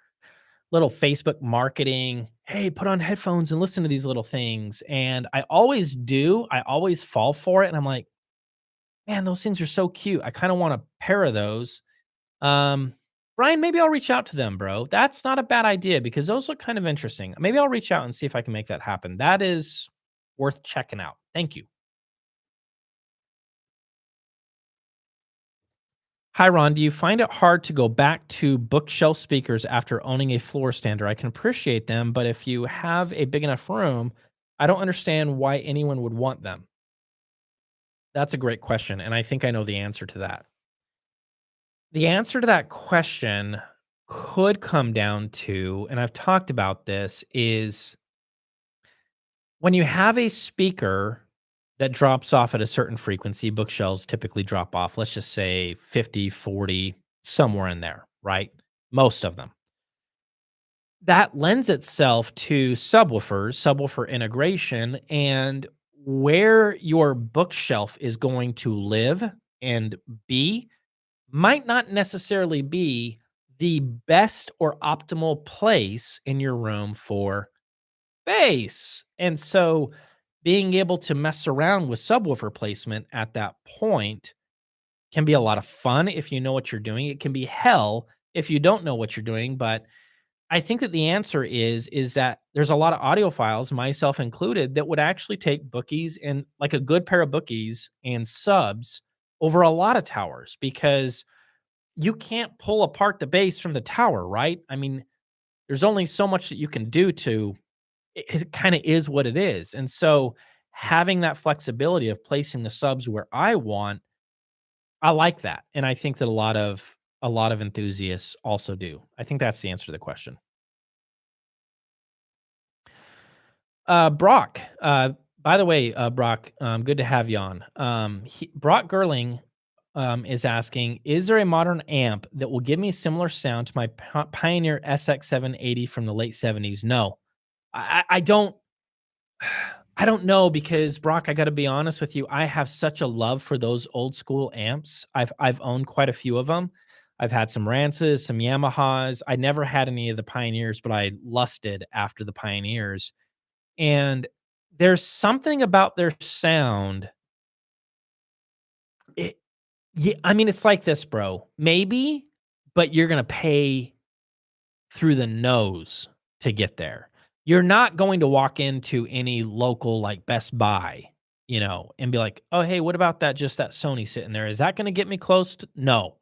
little Facebook marketing. Hey, put on headphones and listen to these little things. And I always do. I always fall for it. And I'm like, man, those things are so cute. I kind of want a pair of those. Um, Brian, maybe I'll reach out to them, bro. That's not a bad idea because those look kind of interesting. Maybe I'll reach out and see if I can make that happen. That is worth checking out. Thank you. Hi, Ron. Do you find it hard to go back to bookshelf speakers after owning a floor stander? I can appreciate them, but if you have a big enough room, I don't understand why anyone would want them. That's a great question. And I think I know the answer to that. The answer to that question could come down to, and I've talked about this, is when you have a speaker that drops off at a certain frequency, bookshelves typically drop off, let's just say 50, 40, somewhere in there, right? Most of them. That lends itself to subwoofers, subwoofer integration, and where your bookshelf is going to live and be might not necessarily be the best or optimal place in your room for bass. And so being able to mess around with subwoofer placement at that point can be a lot of fun if you know what you're doing. It can be hell if you don't know what you're doing, but I think that the answer is that there's a lot of audiophiles, myself included, that would actually take bookies and like a good pair of bookies and subs over a lot of towers because you can't pull apart the bass from the tower, right? I mean, there's only so much that you can do to it kind of is what it is. And so having that flexibility of placing the subs where I want, I like that. And I think that a lot of enthusiasts also do. I think that's the answer to the question. Brock, by the way, Brock, good to have you on. Brock Gerling is asking, is there a modern amp that will give me similar sound to my Pioneer SX780 from the late 70s? No, I don't. I don't know because Brock, I got to be honest with you. I have such a love for those old school amps. I've owned quite a few of them. I've had some Rances, some Yamahas. I never had any of the Pioneers, but I lusted after the Pioneers. And there's something about their sound It Yeah, I mean, it's like this, bro. Maybe, but you're gonna pay through the nose to get there. You're not going to walk into any local, like, Best Buy, and be like, "Oh, hey, what about that Sony sitting there? Is that gonna get me close to" No.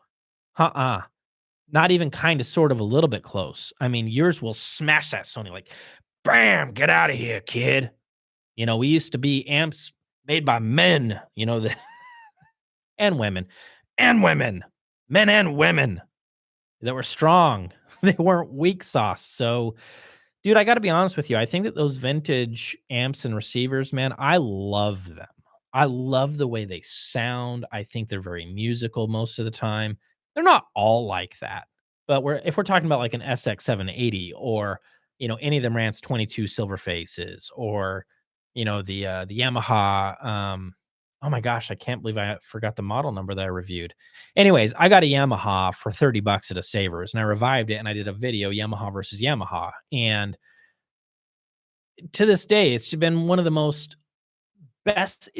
Uh-uh. Not even kinda, sort of, a little bit close. I mean, yours will smash that Sony, like, "Bam! Get out of here, kid." We used to be amps made by men, that and women, men and women that were strong. They weren't weak sauce. So, dude, I got to be honest with you. I think that those vintage amps and receivers, man, I love them. I love the way they sound. I think they're very musical most of the time. They're not all like that, but if we're talking about like an SX 780 or any of the Marantz 22 Silver Faces or the Yamaha. Oh my gosh, I can't believe I forgot the model number that I reviewed. Anyways, I got a Yamaha for $30 at a Savers, and I revived it, and I did a video, Yamaha versus Yamaha. And to this day, it's been one of the most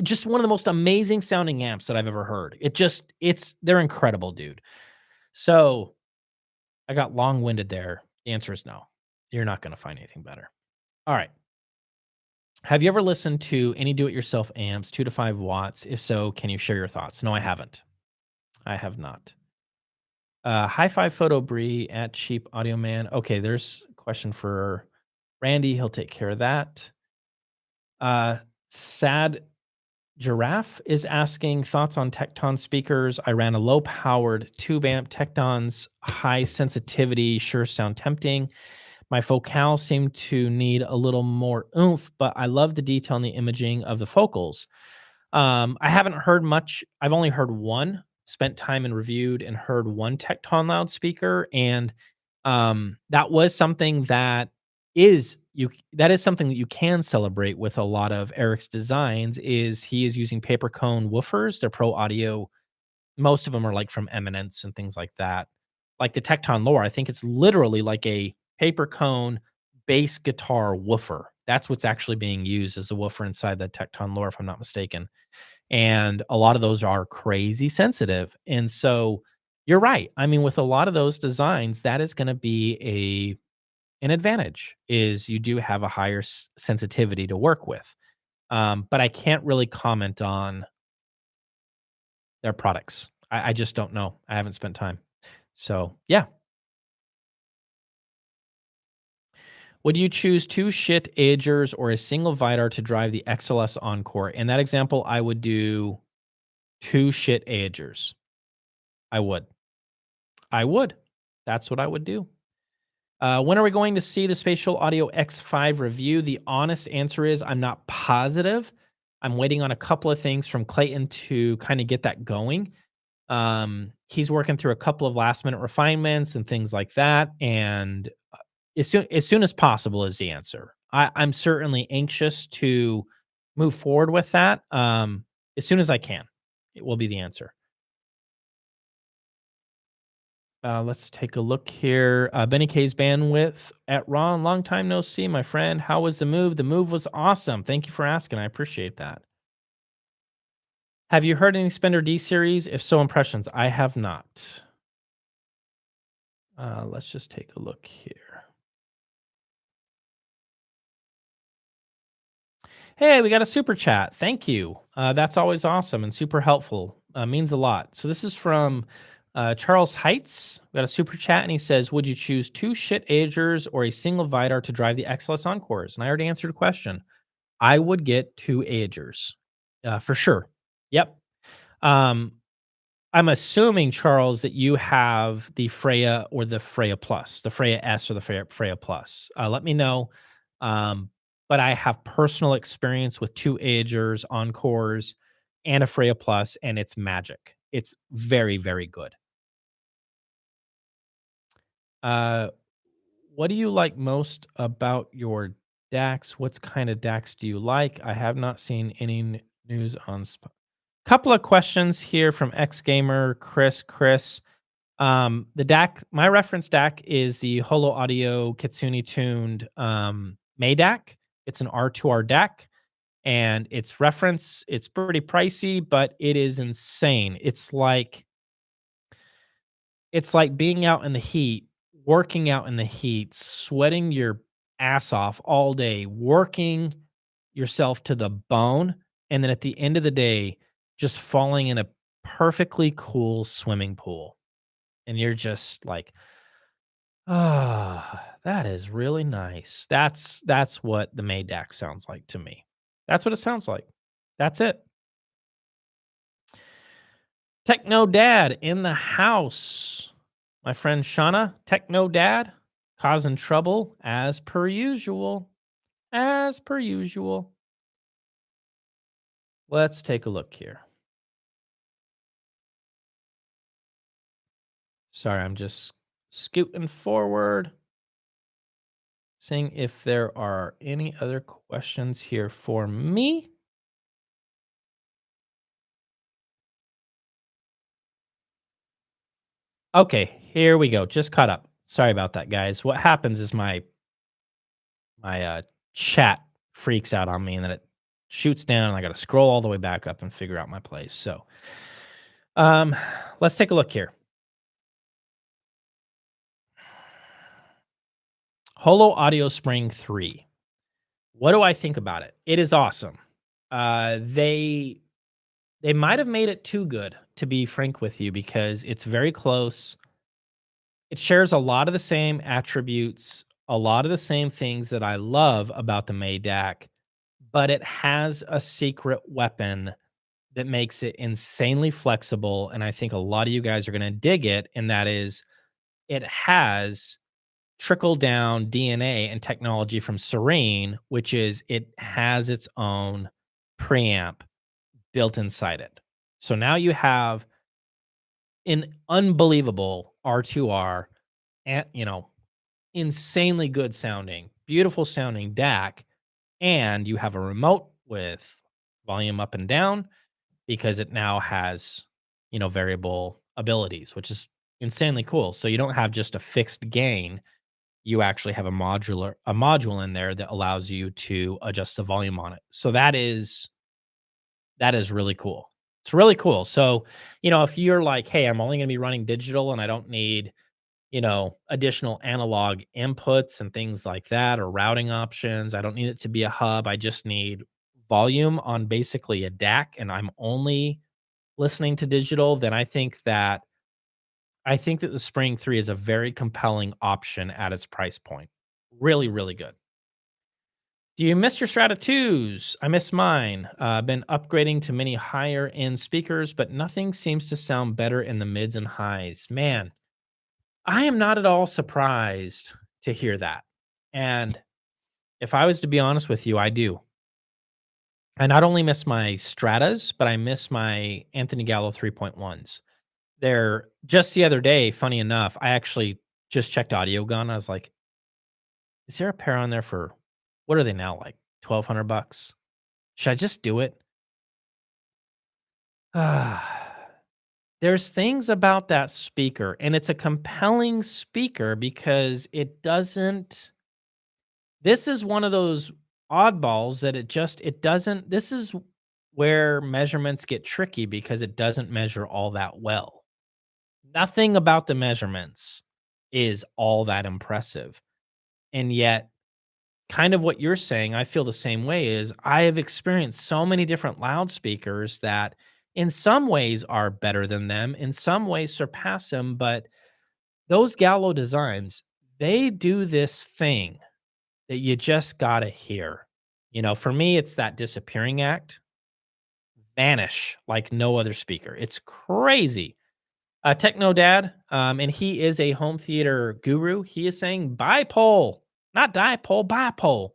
just one of the most amazing sounding amps that I've ever heard. They're incredible, dude. So I got long winded there. The answer is no. You're not going to find anything better. All right. Have you ever listened to any do it yourself amps, 2 to 5 watts? If so, can you share your thoughts? No, I haven't. I have not. High Five Photo Brie at Cheap Audio Man. Okay, there's a question for Randy. He'll take care of that. Sad Giraffe is asking thoughts on Tecton speakers. I ran a low powered tube amp. Tecton's high sensitivity sure sound tempting. My focals seem to need a little more oomph, but I love the detail and the imaging of the focals. I haven't heard much. I've only heard one, spent time and reviewed and heard one Tecton loudspeaker. And that was something that is something that you can celebrate with a lot of Eric's designs is he is using paper cone woofers. They're pro audio. Most of them are like from Eminence and things like that. Like the Tecton Lore, I think it's literally like a paper cone bass guitar woofer. That's what's actually being used as a woofer inside the Tecton Lore, if I'm not mistaken. And a lot of those are crazy sensitive. And so you're right. I mean, with a lot of those designs, that is going to be an advantage is you do have a higher sensitivity to work with. But I can't really comment on their products. I just don't know. I haven't spent time. So yeah. Would you choose two shit agers or a single Vidar to drive the XLS Encore? In that example, I would do two shit agers. I would. I would. That's what I would do. When are we going to see the Spatial Audio X5 review? The honest answer is I'm not positive. I'm waiting on a couple of things from Clayton to kind of get that going. He's working through a couple of last minute refinements and things like that. And as soon as possible is the answer. I'm certainly anxious to move forward with that. As soon as I can, it will be the answer. Let's take a look here. Benny K's bandwidth at Ron. Long time no see, my friend. How was the move? The move was awesome. Thank you for asking. I appreciate that. Have you heard any Spender D series? If so, impressions. I have not. Let's just take a look here. Hey, we got a super chat. Thank you. That's always awesome and super helpful. Means a lot. So this is from Charles Heights. We got a super chat, and he says, "Would you choose two shit agers or a single Vidar to drive the XLS Encores?" And I already answered the question. I would get two agers, for sure. Yep. Um, I'm assuming, Charles, that you have the Freya or the Freya Plus, the Freya S or the Freya Plus. Let me know. But I have personal experience with two agers, Encores, and a Freya Plus, and it's magic. It's very, very good. Uh, what do you like most about your DAX? What kind of DAX do you like? I have not seen any news on. Couple of questions here from X Gamer Chris. The DAC, my reference DAC is the Holo Audio Kitsune tuned May DAC. It's an R2R DAC, and its reference, it's pretty pricey, but it is insane. It's like being out in the heat, working out in the heat, sweating your ass off all day, working yourself to the bone, and then at the end of the day, just falling in a perfectly cool swimming pool. And you're just like, "Ah, that is really nice." That's what the Maybach sounds like to me. That's what it sounds like. That's it. Techno Dad in the house. My friend Shauna, Techno Dad, causing trouble as per usual. As per usual. Let's take a look here. Sorry, I'm just scooting forward, seeing if there are any other questions here for me. Okay, here we go. Just caught up. Sorry about that, guys. What happens is my chat freaks out on me, and then it shoots down, and I got to scroll all the way back up and figure out my place. So, um, let's take a look here. Holo Audio Spring 3. What do I think about it? It is awesome. They might have made it too good, to be frank with you, because it's very close. It shares a lot of the same attributes, a lot of the same things that I love about the Maybach, but it has a secret weapon that makes it insanely flexible, and I think a lot of you guys are gonna dig it, and that is it has trickle down DNA and technology from Serene, which is it has its own preamp built inside it. So now you have an unbelievable R2R and insanely good sounding, beautiful sounding DAC, and you have a remote with volume up and down because it now has, variable abilities, which is insanely cool. So you don't have just a fixed gain, you actually have a module in there that allows you to adjust the volume on it. So that is really cool. It's really cool. So, if you're like, "Hey, I'm only gonna be running digital and I don't need, additional analog inputs and things like that or routing options. I don't need it to be a hub. I just need volume on basically a DAC and I'm only listening to digital," then I think that the Spring 3 is a very compelling option at its price point. Really, really good. Do you miss your Strata 2s? I miss mine. Been upgrading to many higher end speakers, but nothing seems to sound better in the mids and highs. Man, I am not at all surprised to hear that. And if I was to be honest with you, I do. I not only miss my Stratas, but I miss my Anthony Gallo 3.1s. They're just the other day, funny enough, I actually just checked Audio Gun. I was like, is there a pair on there for what are they now, like 1,200 bucks? Should I just do it? There's things about that speaker, and it's a compelling speaker because it doesn't. This is one of those oddballs that it doesn't. This is where measurements get tricky because it doesn't measure all that well. Nothing about the measurements is all that impressive. And yet, kind of what you're saying, I feel the same way is I have experienced so many different loudspeakers that in some ways are better than them, in some ways surpass them, but those Gallo designs, they do this thing that you just got to hear. For me, it's that disappearing act, vanish like no other speaker. It's crazy. Techno Dad, and he is a home theater guru. He is saying bipole, not dipole, bipole.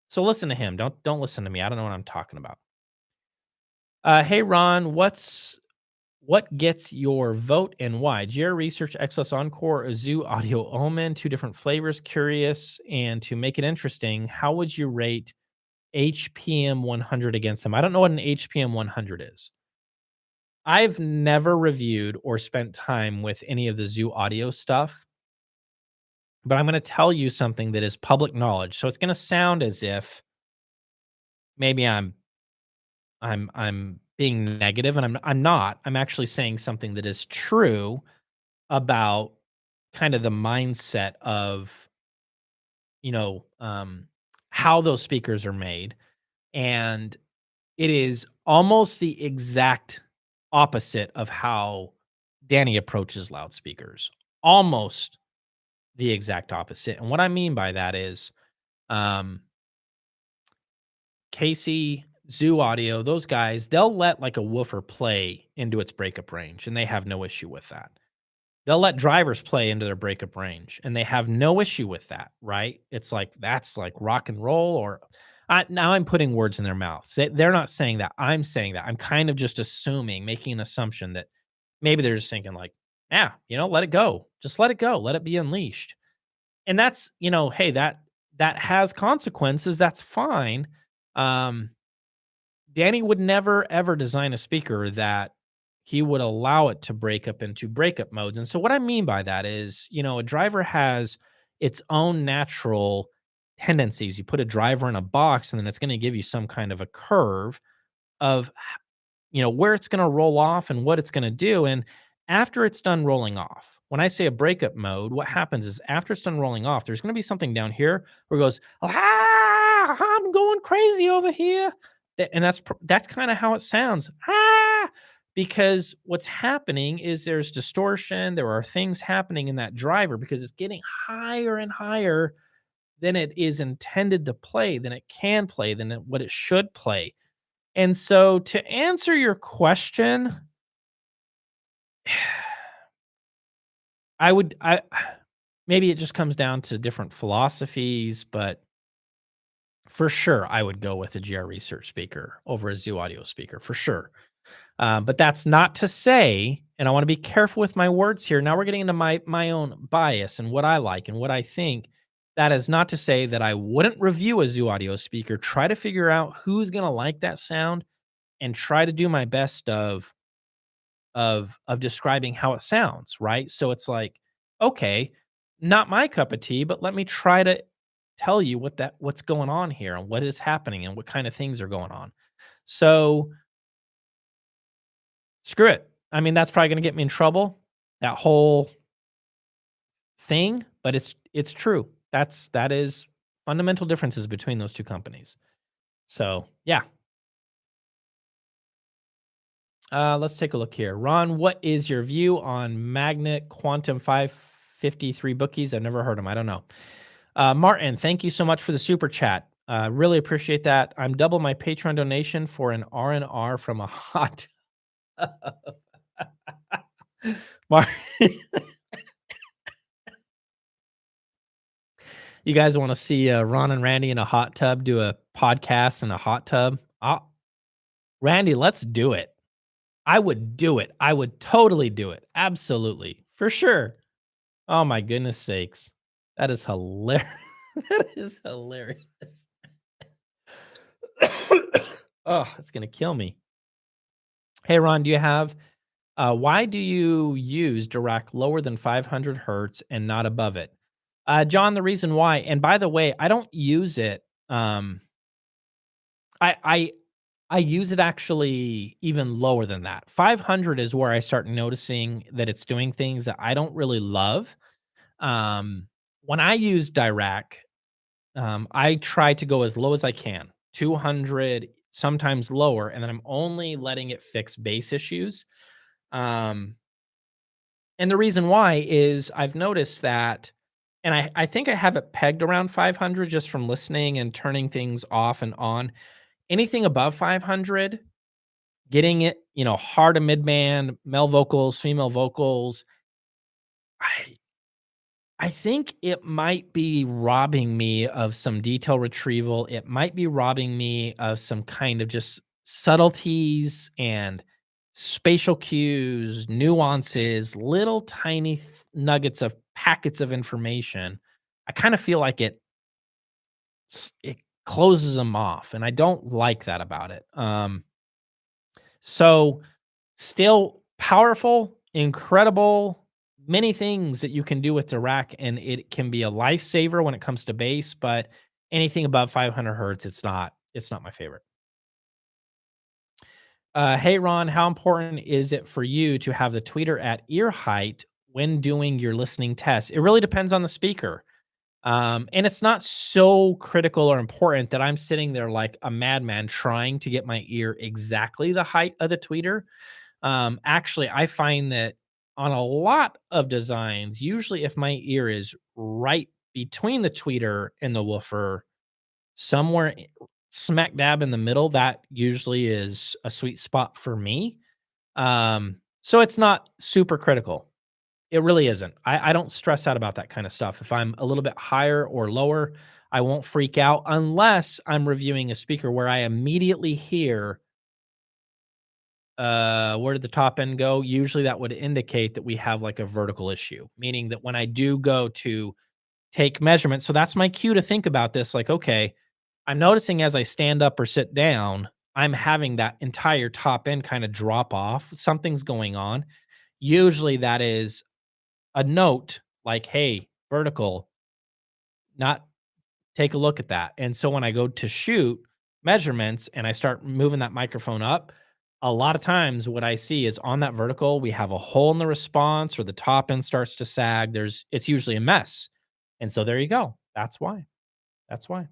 So listen to him. Don't listen to me. I don't know what I'm talking about. Hey Ron, what gets your vote and why? GR Research, XS Encore, Zoo Audio Omen, two different flavors. Curious, and to make it interesting, how would you rate HPM 100 against them? I don't know what an HPM 100 is. I've never reviewed or spent time with any of the Zoo Audio stuff, but I'm going to tell you something that is public knowledge. So it's going to sound as if maybe I'm I'm being negative, and I'm not. I'm actually saying something that is true about kind of the mindset of, you know, how those speakers are made. And it is almost the exact opposite of how Danny approaches loudspeakers. Almost the exact opposite. And what I mean by that is, um, Casey, Zoo Audio, those guys, they'll let like a woofer play into its breakup range, and they have no issue with that. They'll let drivers play into their breakup range, and they have no issue with that, right? It's like that's like rock and roll, or now I'm putting words in their mouths. They're not saying that. I'm saying that. I'm kind of just assuming, making an assumption that maybe they're just thinking like, yeah, let it go. Just let it go. Let it be unleashed. And that's, hey, that has consequences. That's fine. Um, Danny would never ever design a speaker that he would allow it to break up into breakup modes. And so what I mean by that is, a driver has its own natural tendencies. You put a driver in a box and then it's going to give you some kind of a curve of where it's going to roll off and what it's going to do. And after it's done rolling off, when I say a breakup mode, what happens is after it's done rolling off, there's going to be something down here where it goes, ah, I'm going crazy over here. And that's kind of how it sounds. Ah, because what's happening is there's distortion. There are things happening in that driver because it's getting higher and higher than it is intended to play, than it can play, what it should play. And so to answer your question, I maybe it just comes down to different philosophies, but for sure I would go with a GR Research speaker over a Zoo Audio speaker for sure. But that's not to say, and I want to be careful with my words here. Now we're getting into my own bias and what I like and what I think. That is not to say that I wouldn't review a Zoo Audio speaker, try to figure out who's going to like that sound, and try to do my best of describing how it sounds, right? So it's like, okay, not my cup of tea, but let me try to tell you what's going on here and what is happening and what kind of things are going on. So screw it. I mean, that's probably going to get me in trouble, that whole thing, but it's true. That is fundamental differences between those two companies. So, yeah. Let's take a look here. Ron, what is your view on Magnet Quantum 553 bookies? I've never heard them. I don't know. Martin, thank you so much for the super chat. Really appreciate that. I'm double my Patreon donation for an R&R from a hot. Martin, you guys want to see Ron and Randy in a hot tub do a podcast in a hot tub? Randy, let's do it. I would do it. I would totally do it. Absolutely. For sure. Oh my goodness sakes. That is hilarious. That is hilarious. Oh, it's gonna kill me. Hey Ron, do you have why do you use Dirac lower than 500 hertz and not above it? John, the reason why, and by the way, I don't use it. I I I use it actually even lower than that. 500 is where I start noticing that it's doing things that I don't really love. When I use Dirac, I try to go as low as I can, 200, sometimes lower, and then I'm only letting it fix bass issues. Um, and the reason why is I've noticed that, and I think I have it pegged around 500 just from listening and turning things off and on. Anything above 500, getting it, hard to mid band, male vocals, female vocals, I I think it might be robbing me of some detail retrieval. It might be robbing me of some kind of just subtleties and spatial cues, nuances, little tiny nuggets of packets of information. I kind of feel like it closes them off, and I don't like that about it. So still powerful, incredible, many things that you can do with the rack, and it can be a lifesaver when it comes to bass, but anything above 500 hertz, it's not my favorite. Hey Ron, how important is it for you to have the tweeter at ear height when doing your listening test? It really depends on the speaker. And it's not so critical or important that I'm sitting there like a madman trying to get my ear exactly the height of the tweeter. Actually, I find that on a lot of designs, usually if my ear is right between the tweeter and the woofer, somewhere smack dab in the middle, that usually is a sweet spot for me. So it's not super critical. It really isn't. I don't stress out about that kind of stuff. If I'm a little bit higher or lower, I won't freak out unless I'm reviewing a speaker where I immediately hear, where did the top end go? Usually that would indicate that we have like a vertical issue, meaning that when I do go to take measurements, so that's my cue to think about this. Like, okay, I'm noticing as I stand up or sit down, I'm having that entire top end kind of drop off. Something's going on. Usually that is a note like, hey, vertical, not take a look at that. And so when I go to shoot measurements and I start moving that microphone up, a lot of times what I see is on that vertical, we have a hole in the response or the top end starts to sag. It's usually a mess. And so there you go. That's why. That's why.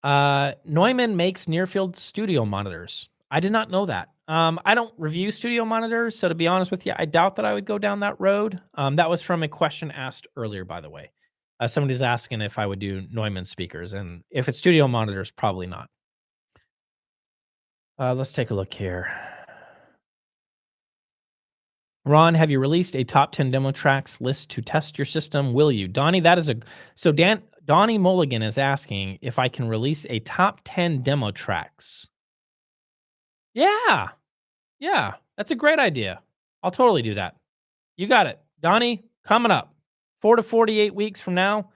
Neumann makes near field studio monitors. I did not know that. I don't review studio monitors, so to be honest with you, I doubt that I would go down that road. That was from a question asked earlier, by the way. Somebody's asking if I would do Neumann speakers, and if it's studio monitors, probably not. Let's take a look here. Ron, have you released a top 10 demo tracks list to test your system? Will you? Donnie, that is a so Dan Donnie Mulligan is asking if I can release a top 10 demo tracks. Yeah. Yeah. That's a great idea. I'll totally do that. You got it. Donnie, coming up 4 to 48 weeks from now.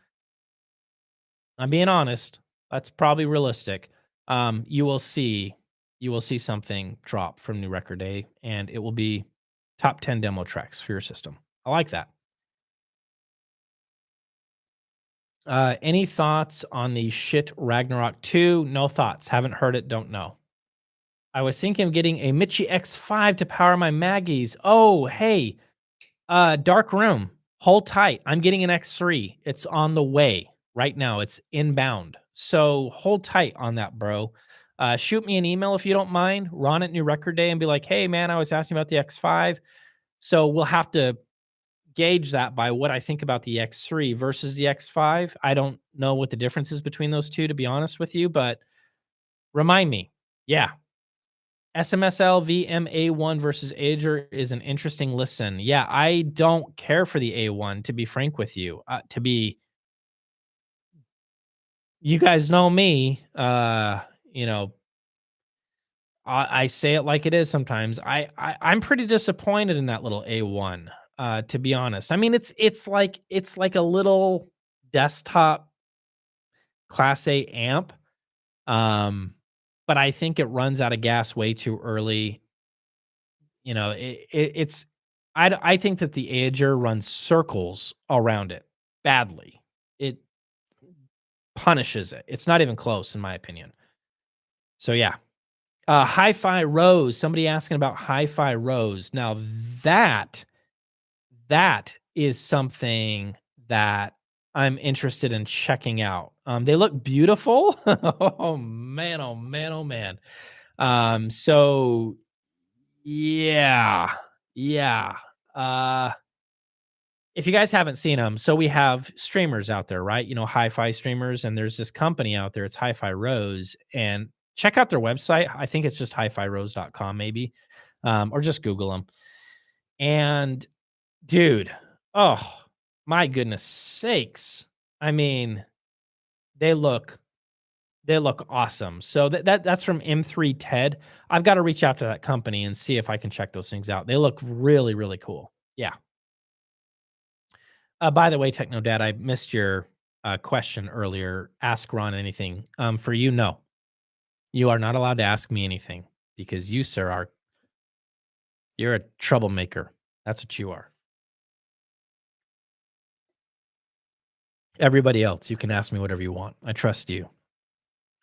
I'm being honest. That's probably realistic. You will see something drop from New Record Day, and it will be top 10 demo tracks for your system. I like that. Any thoughts on the shit Ragnarok 2? No thoughts. Haven't heard it. Don't know. I was thinking of getting a Michi X5 to power my Maggies. Oh, hey, Dark Room. Hold tight. I'm getting an X3. It's on the way right now. It's inbound. So hold tight on that, bro. Shoot me an email if you don't mind, Ron at New Record Day, and be like, hey, man, I was asking about the X5. So we'll have to gauge that by what I think about the X3 versus the X5. I don't know what the difference is between those two, to be honest with you, but remind me. Yeah. SMSL VMA1 versus Ager is an interesting listen. Yeah, I don't care for the A1, to be frank with you. You guys know me. You know, I say it like it is sometimes. I'm pretty disappointed in that little A1, to be honest. I mean, it's like a little desktop Class A amp. Um, but I think it runs out of gas way too early. You know, it's I think that the Ager runs circles around it badly. It punishes it. It's not even close in my opinion. So yeah. Hi-Fi Rose. Somebody asking about Hi-Fi Rose. Now that is something that I'm interested in checking out. They look beautiful. Oh man, oh man, oh man. So yeah. Yeah. Uh if you guys haven't seen them, so we have streamers out there, right? You know, hi-fi streamers, and there's this company out there, it's Hi-Fi Rose, and check out their website. I think it's just hi-fi-rose.com maybe, or just Google them. And dude, oh my goodness sakes. I mean, they look they look awesome. So that's from M3 TED. I've got to reach out to that company and see if I can check those things out. They look really, really cool. Yeah. By the way, Techno Dad, I missed your question earlier. Ask Ron anything. For you, no, you are not allowed to ask me anything because you, sir, you're a troublemaker. That's what you are. Everybody else, you can ask me whatever you want. I trust you.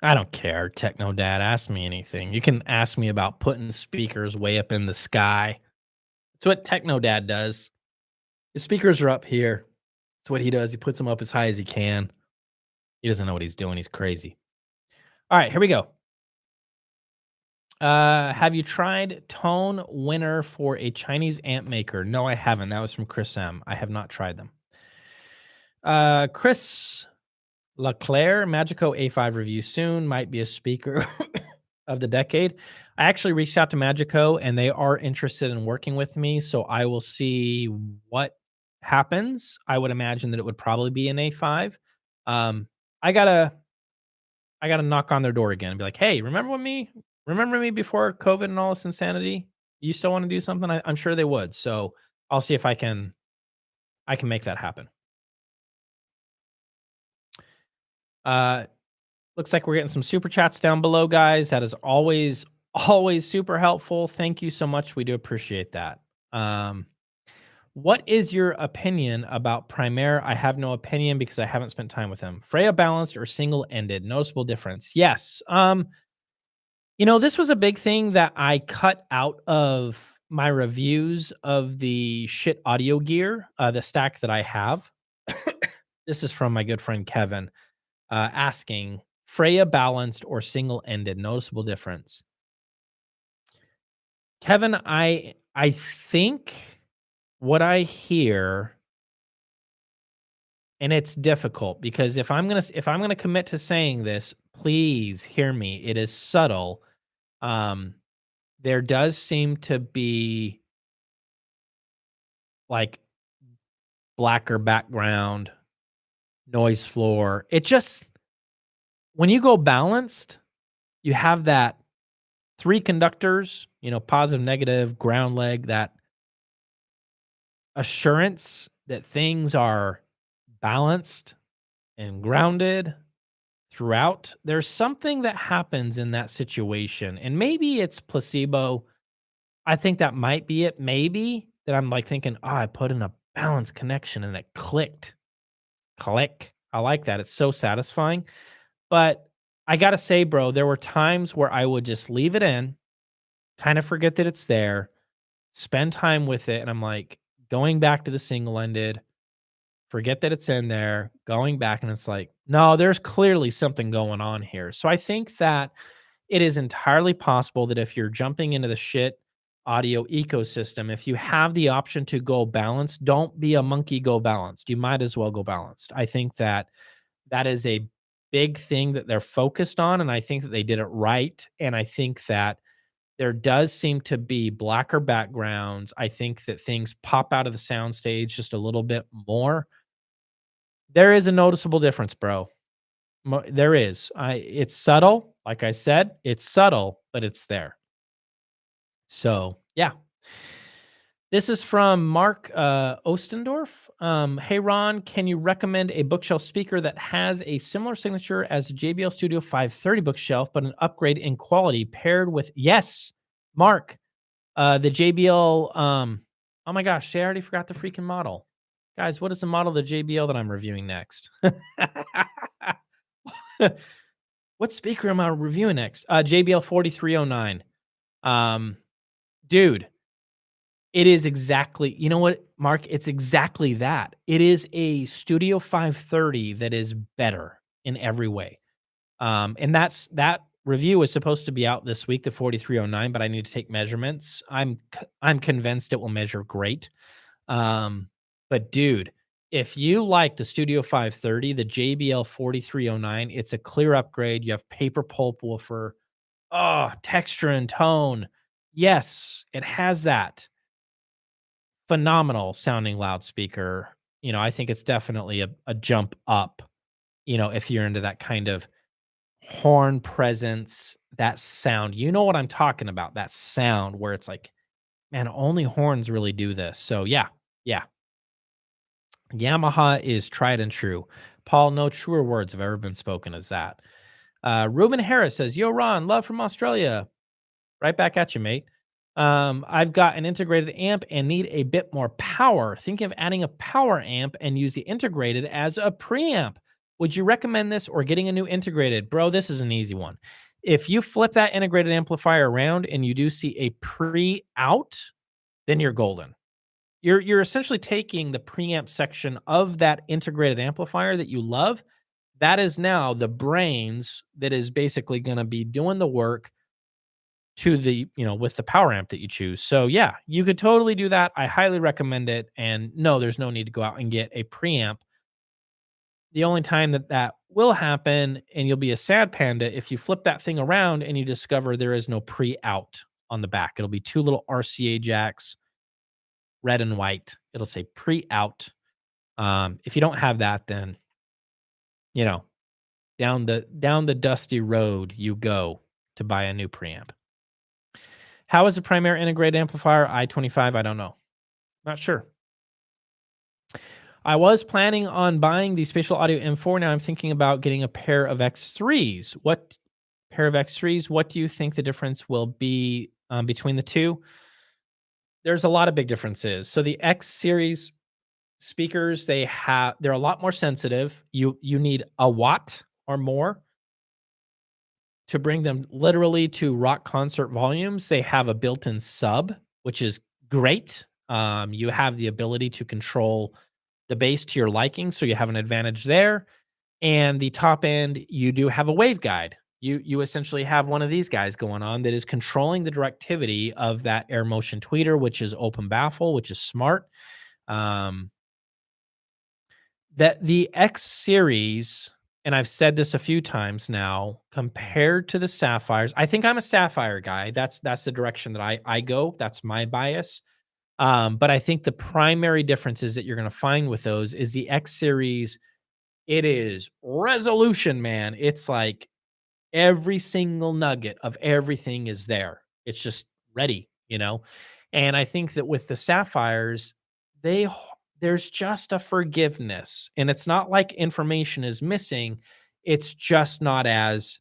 I don't care, Techno Dad. Ask me anything. You can ask me about putting speakers way up in the sky. It's what Techno Dad does. His speakers are up here. That's what he does. He puts them up as high as he can. He doesn't know what he's doing. He's crazy. All right, here we go. Have you tried Tone Winner for a Chinese amp maker? No, I haven't. That was from Chris M. I have not tried them. Chris LeClaire, Magico A5 review soon. Might be a speaker of the decade. I actually reached out to Magico and they are interested in working with me. So I will see what happens. I would imagine that it would probably be an A5. Um, I gotta knock on their door again and be like, hey, remember me? Remember me before COVID and all this insanity? You still want to do something? I'm sure they would. So I'll see if I can make that happen. Looks like we're getting some super chats down below, guys. That is always super helpful. Thank you so much. We do appreciate that. What is your opinion about Primaire? I have no opinion because I haven't spent time with him. Freya balanced or single-ended? Noticeable difference. Yes. This was a big thing that I cut out of my reviews of the shit audio gear, the stack that I have. This is from my good friend Kevin, asking Freya balanced or single-ended, noticeable difference. Kevin, I think what I hear, and it's difficult because if I'm gonna commit to saying this, please hear me. It is subtle. There does seem to be like blacker background, noise floor. It just, when you go balanced, you have that 3 conductors, positive, negative, ground leg, that assurance that things are balanced and grounded throughout. There's something that happens in that situation, and maybe it's placebo. I think that might be it. Maybe that I'm like thinking, oh, I put in a balanced connection and it clicked. Click. I like that. It's so satisfying. But I got to say, bro, there were times where I would just leave it in, kind of forget that it's there, spend time with it. And I'm like going back to the single ended, forget that it's in there, going back. And it's like, no, there's clearly something going on here. So I think that it is entirely possible that if you're jumping into the shit audio ecosystem, if you have the option to go balanced, don't be a monkey, go balanced. You might as well go balanced. I think that that is a big thing that they're focused on. And I think that they did it right. And I think that there does seem to be blacker backgrounds. I think that things pop out of the soundstage just a little bit more. There is a noticeable difference, bro. There is. It's subtle. Like I said, it's subtle, but it's there. So, yeah. This is from Mark Ostendorf. Hey, Ron, can you recommend a bookshelf speaker that has a similar signature as a JBL Studio 530 bookshelf, but an upgrade in quality paired with, yes, Mark, the JBL. Oh my gosh, I already forgot the freaking model. Guys, what is the model of the JBL that I'm reviewing next? What speaker am I reviewing next? JBL 4309. Dude, it is exactly, you know what, Mark? It's exactly that. It is a Studio 530 that is better in every way. And that review is supposed to be out this week, the 4309, but I need to take measurements. I'm convinced it will measure great. But dude, if you like the Studio 530, the JBL 4309, it's a clear upgrade. You have paper pulp woofer. Oh, texture and tone. Yes, it has that. Phenomenal sounding loudspeaker. I think it's definitely a jump up, if you're into that kind of horn presence, that sound. You know what I'm talking about, that sound where it's like, man, only horns really do this. So yeah. Yamaha is tried and true. Paul, no truer words have ever been spoken as that. Ruben Harris says, yo, Ron, love from Australia. Right back at you, mate. I've got an integrated amp and need a bit more power. Thinking of adding a power amp and use the integrated as a preamp. Would you recommend this or getting a new integrated? Bro, this is an easy one. If you flip that integrated amplifier around and you do see a pre-out, then you're golden. You're essentially taking the preamp section of that integrated amplifier that you love. That is now the brains that is basically going to be doing the work to the, with the power amp that you choose. So yeah, you could totally do that. I highly recommend it. And no, there's no need to go out and get a preamp. The only time that that will happen, and you'll be a sad panda, if you flip that thing around and you discover there is no pre-out on the back. It'll be two little RCA jacks, red and white. It'll say pre-out. If you don't have that, then you know down the dusty road you go to buy a new preamp. How is the primary integrated amplifier I-25? I don't know. Not sure. I was planning on buying the Spatial Audio M4. Now I'm thinking about getting a pair of X3s. What pair of X3s? What do you think the difference will be between the two? There's a lot of big differences. So the X series speakers, they're a lot more sensitive. You need a watt or more to bring them literally to rock concert volumes. They have a built-in sub, which is great. You have the ability to control the bass to your liking, so you have an advantage there. And the top end, you do have a waveguide. You essentially have one of these guys going on that is controlling the directivity of that air motion tweeter, which is open baffle, which is smart. That the X series, and I've said this a few times now, compared to the Sapphires, I think I'm a Sapphire guy. That's the direction that I go. That's my bias. But I think the primary differences that you're going to find with those is the X series. It is resolution, man. It's like every single nugget of everything is there. It's just ready. And I think that with the Sapphires, they there's just a forgiveness, and it's not like information is missing. It's just not as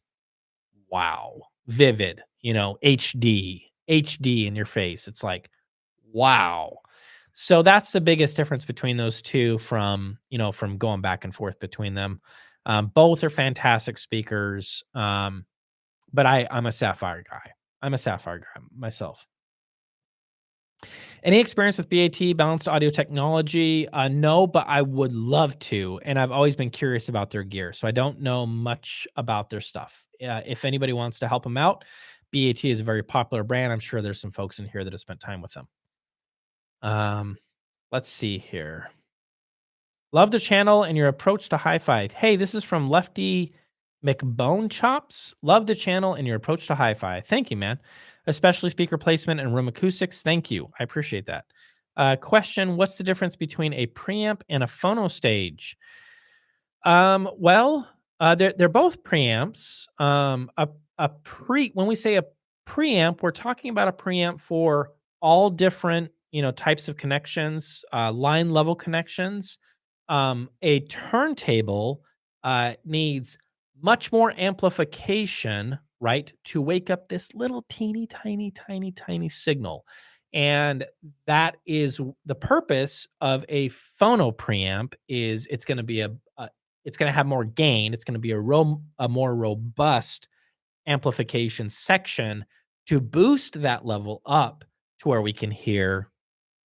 wow, vivid, HD in your face. It's like, wow. So that's the biggest difference between those two from going back and forth between them. Both are fantastic speakers. But I'm a Sapphire guy. I'm a Sapphire guy myself. Any experience with BAT, balanced audio technology? No, but I would love to. And I've always been curious about their gear. So I don't know much about their stuff. If anybody wants to help them out, BAT is a very popular brand. I'm sure there's some folks in here that have spent time with them. Let's see here. Love the channel and your approach to hi-fi. Hey, this is from Lefty McBone Chops. Love the channel and your approach to hi-fi. Thank you, man. Especially speaker placement and room acoustics. Thank you. I appreciate that. Question: what's the difference between a preamp and a phono stage? Well, they're both preamps. When we say a preamp, we're talking about a preamp for all different types of connections, line level connections. A turntable needs much more amplification, right, to wake up this little teeny tiny signal. And that is the purpose of a phono preamp. Is it's going to be it's going to have more gain. It's going to be a more robust amplification section to boost that level up to where we can hear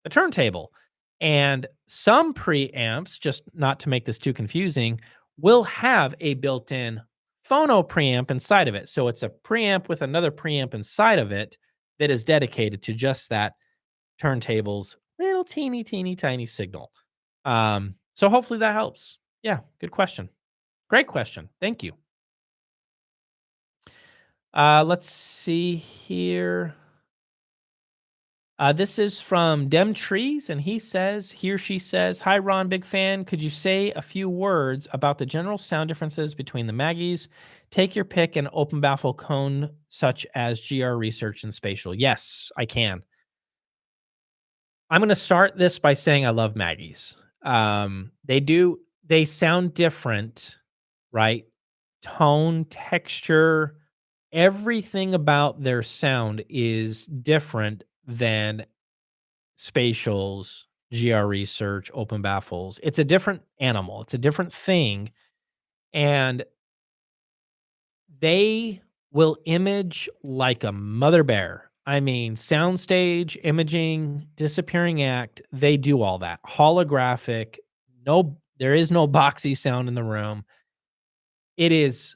the turntable. And some preamps, just not to make this too confusing, will have a built-in phono preamp inside of it. So it's a preamp with another preamp inside of it that is dedicated to just that turntable's little teeny tiny signal. So hopefully that helps. Yeah, good question. Great question. Thank you. Let's see here. This is from Dem Trees, and he or she says, "Hi, Ron, big fan. Could you say a few words about the general sound differences between the Maggies? Take your pick and open baffle cone, such as GR Research and Spatial." Yes, I can. I'm going to start this by saying I love Maggies. They sound different, right? Tone, texture, everything about their sound is different than Spatials, GR Research, open baffles. It's a different animal. It's a different thing. and they will image like a mother bear. I mean, soundstage, imaging, disappearing act, they do all that. Holographic, no, there is no boxy sound in the room. It is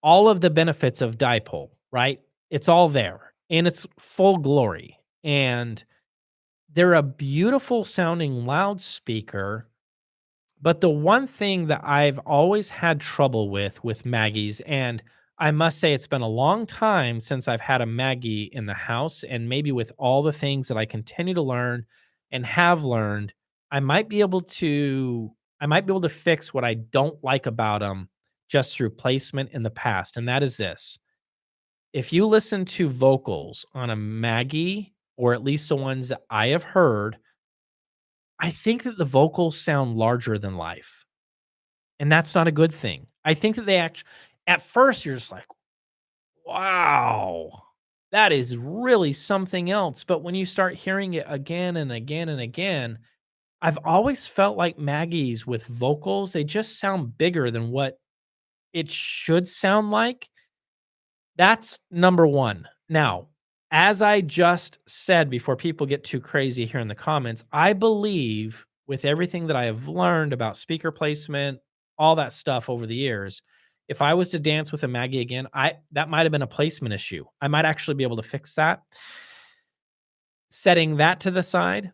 all of the benefits of dipole, right? It's all there in its full glory. And they're a beautiful sounding loudspeaker. But the one thing that I've always had trouble with Maggie's, and I must say it's been a long time since I've had a Maggie in the house, and maybe with all the things that I continue to learn and have learned, I might be able to I might be able to fix what I don't like about them just through placement in the past, and that is this. If you listen to vocals on a Maggie, or at least the ones that I have heard, I think that the vocals sound larger than life. And that's not a good thing. I think that they at first you're just like, wow, that is really something else. But when you start hearing it again and again and again, I've always felt like Maggie's with vocals, they just sound bigger than what it should sound like. That's number one. Now, as I just said before people get too crazy here in the comments, I believe with everything that I have learned about speaker placement, all that stuff over the years, if I was to dance with a Maggie again, I that might have been a placement issue. I might actually be able to fix that. Setting that to the side,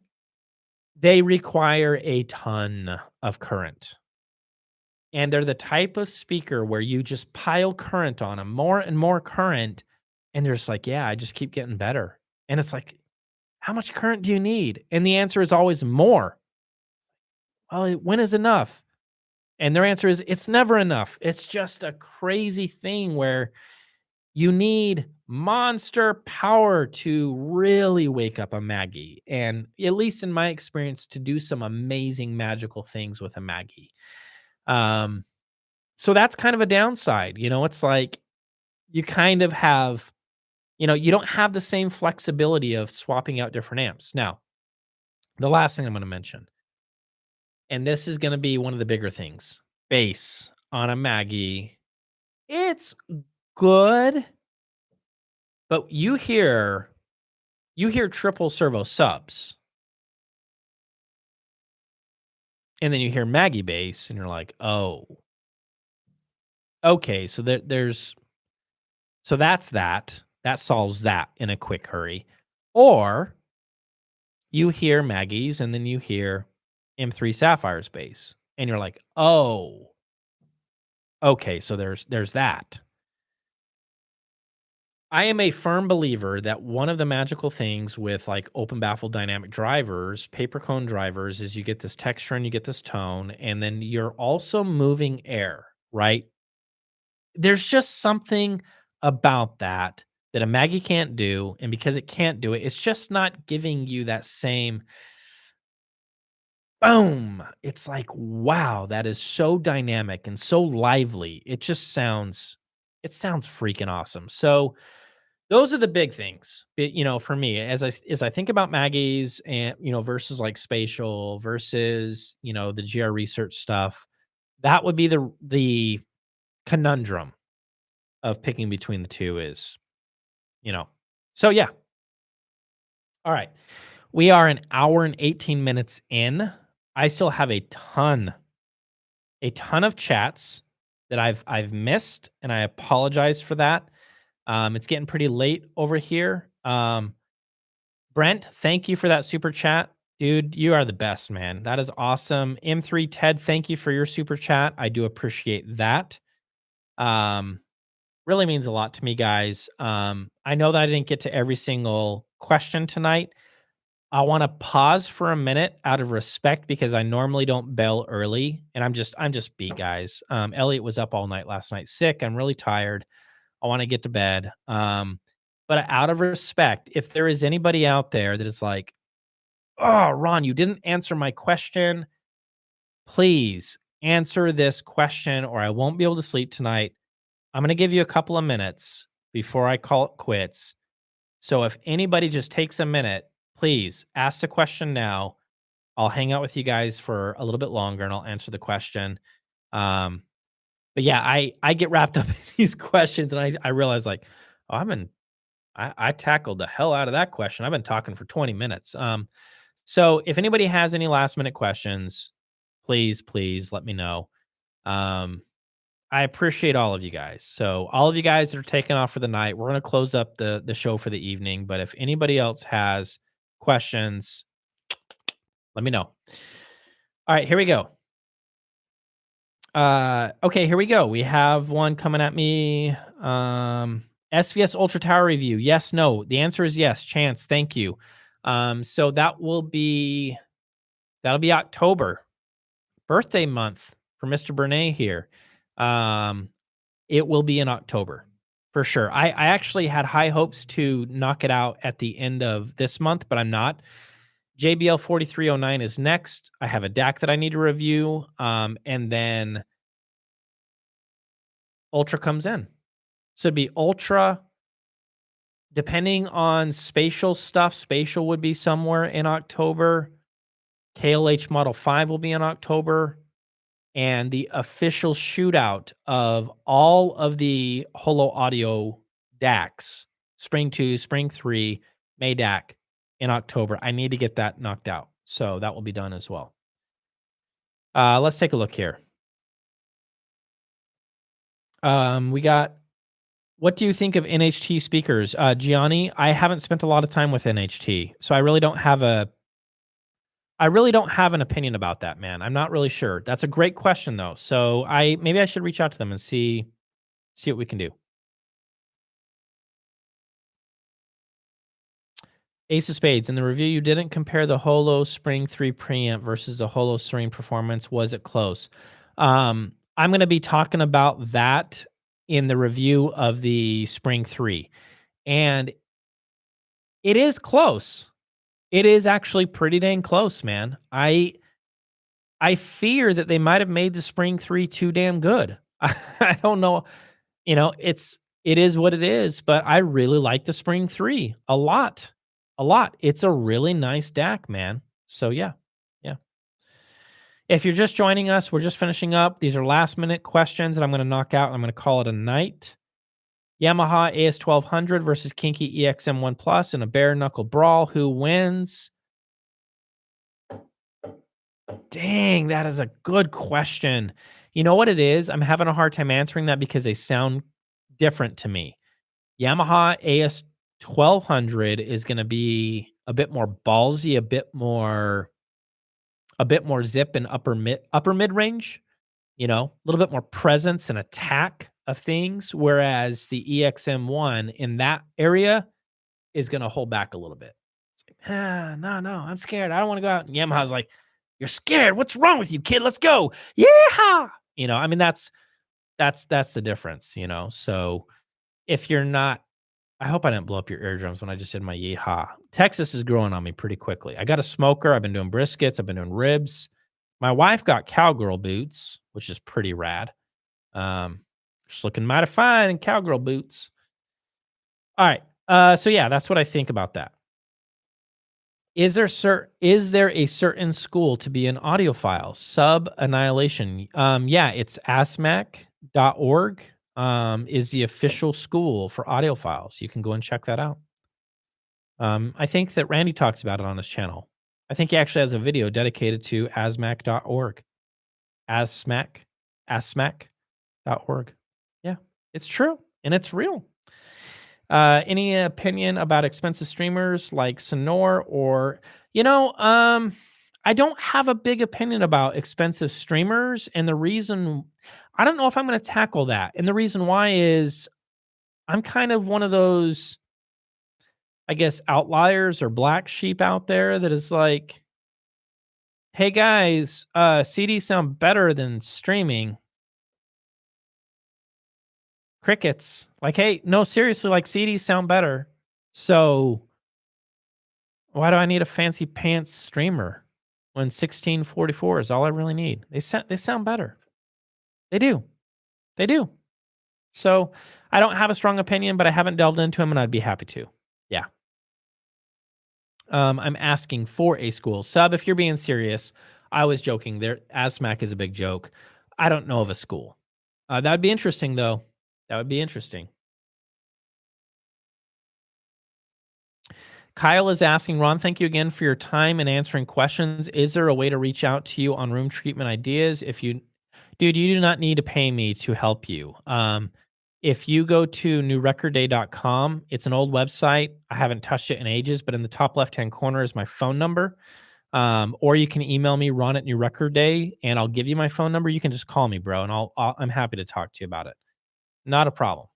they require a ton of current. And they're the type of speaker where you just pile current on them, more and more current, and they're just like, "Yeah, I just keep getting better." And it's like, "How much current do you need?" And the answer is always more. "Well, when is enough?" And their answer is, "It's never enough." It's just a crazy thing where you need monster power to really wake up a Maggie, and at least in my experience, to do some amazing magical things with a Maggie. Um So that's kind of a downside, it's like you kind of have, you don't have the same flexibility of swapping out different amps. Now, the last thing I'm going to mention, and this is going to be one of the bigger things, bass on a Maggie. It's good, but you hear triple servo subs, and then you hear Maggie bass, and you're like, oh, okay, so that's that. That solves that in a quick hurry. Or you hear Maggie's and then you hear M3 Sapphire's bass, and you're like, "Oh, okay, so there's that." I am a firm believer that one of the magical things with, like, open baffle dynamic drivers, paper cone drivers, is you get this texture and you get this tone, and then you're also moving air, right? There's just something about that that a Maggie can't do, and because it can't do it, it's just not giving you that same boom. It's like, wow, that is so dynamic and so lively. It sounds freaking awesome. So those are the big things, for me as I think about Maggie's and versus like Spatial versus the GR research stuff. That would be the conundrum of picking between the two is, you know. So yeah, all right. We are an hour and 18 minutes in. I still have a ton of chats that I've missed, and I apologize for that. It's getting pretty late over here. Brent, thank you for that super chat. Dude, you are the best, man. That is awesome. M3 Ted, thank you for your super chat. I do appreciate that. Um, really means a lot to me, guys. I know that I didn't get to every single question tonight. I want to pause for a minute out of respect because I normally don't bell early, and I'm just beat, guys. Elliot was up all night last night, sick. I'm really tired. I want to get to bed. But out of respect, if there is anybody out there that is like, "Oh, Ron, you didn't answer my question. Please answer this question, or I won't be able to sleep tonight." I'm going to give you a couple of minutes before I call it quits. So if anybody just takes a minute, please ask the question now. I'll hang out with you guys for a little bit longer and I'll answer the question. Um, But yeah, I get wrapped up in these questions and I realize like, oh, I tackled the hell out of that question. I've been talking for 20 minutes. So if anybody has any last minute questions, please let me know. Um, I appreciate all of you guys. So all of you guys that are taking off for the night, we're gonna close up the show for the evening. But if anybody else has questions, let me know. All right, here we go. Okay, here we go. We have one coming at me. SVS Ultra Tower review. Yes, no. The answer is yes. Chance, thank you. So that'll be October, birthday month for Mr. Bernay here. Um, it will be in October for sure. I actually had high hopes to knock it out at the end of this month, but I'm not. JBL 4309 is next. I have a DAC that I need to review. And then Ultra comes in. So it'd be Ultra, depending on spatial stuff. Spatial would be somewhere in October. KLH Model 5 will be in October. And the official shootout of all of the Holo Audio DACs, Spring 2, Spring 3, May DAC in October. I need to get that knocked out. So that will be done as well. Let's take a look here. We got, what do you think of NHT speakers? Gianni, I haven't spent a lot of time with NHT, so I really don't have an opinion about that, man. I'm not really sure. That's a great question though. So maybe I should reach out to them and see what we can do. Ace of Spades, in the review, you didn't compare the Holo Spring 3 preamp versus the Holo Serene performance. Was it close? I'm going to be talking about that in the review of the Spring 3. And it is close. It is actually pretty dang close, man. I fear that they might have made the Spring 3 too damn good. I don't know. It is what it is, but I really like the Spring 3 a lot. A lot. It's a really nice DAC, man. So yeah. Yeah. If you're just joining us, we're just finishing up. These are last minute questions that I'm going to knock out. I'm going to call it a night. Yamaha AS1200 versus Kinky EXM1 Plus in a bare knuckle brawl. Who wins? Dang, that is a good question. You know what it is? I'm having a hard time answering that because they sound different to me. Yamaha AS1200 is going to be a bit more ballsy, a bit more zip and upper mid range, a little bit more presence and attack of things, whereas the EXM1 in that area is going to hold back a little bit. It's like, no, I'm scared. I don't want to go out. And Yamaha's like, you're scared. What's wrong with you, kid? Let's go. Yeah. That's the difference, So if you're not, I hope I didn't blow up your eardrums when I just did my yeehaw. Texas is growing on me pretty quickly. I got a smoker. I've been doing briskets. I've been doing ribs. My wife got cowgirl boots, which is pretty rad. Just looking mighty fine in cowgirl boots. All right. So yeah, that's what I think about that. Is there a certain school to be an audiophile? Sub Annihilation. Yeah, it's asmac.org. Is the official school for audiophiles. You can go and check that out. I think that Randy talks about it on his channel. I think he actually has a video dedicated to asmac.org. Asmac.org. Yeah, it's true and it's real. Any opinion about expensive streamers like Sonor or, I don't have a big opinion about expensive streamers. And the reason, I don't know if I'm going to tackle that. And the reason why is I'm kind of one of those, I guess, outliers or black sheep out there that is like, hey guys, CDs sound better than streaming. Crickets. Like, hey, no, seriously, like CDs sound better. So why do I need a fancy pants streamer when 1644 is all I really need? They sound better. They do. They do. So I don't have a strong opinion, but I haven't delved into them and I'd be happy to. Yeah. I'm asking for a school. Sub, if you're being serious, I was joking. There, ASMAC is a big joke. I don't know of a school. That'd be interesting, though. That would be interesting. Kyle is asking, Ron, thank you again for your time and answering questions. Is there a way to reach out to you on room treatment ideas? Dude, you do not need to pay me to help you. If you go to newrecordday.com, it's an old website. I haven't touched it in ages, but in the top left-hand corner is my phone number. Or you can email me, Ron at New Record Day, and I'll give you my phone number. You can just call me, bro, and I'm happy to talk to you about it. Not a problem.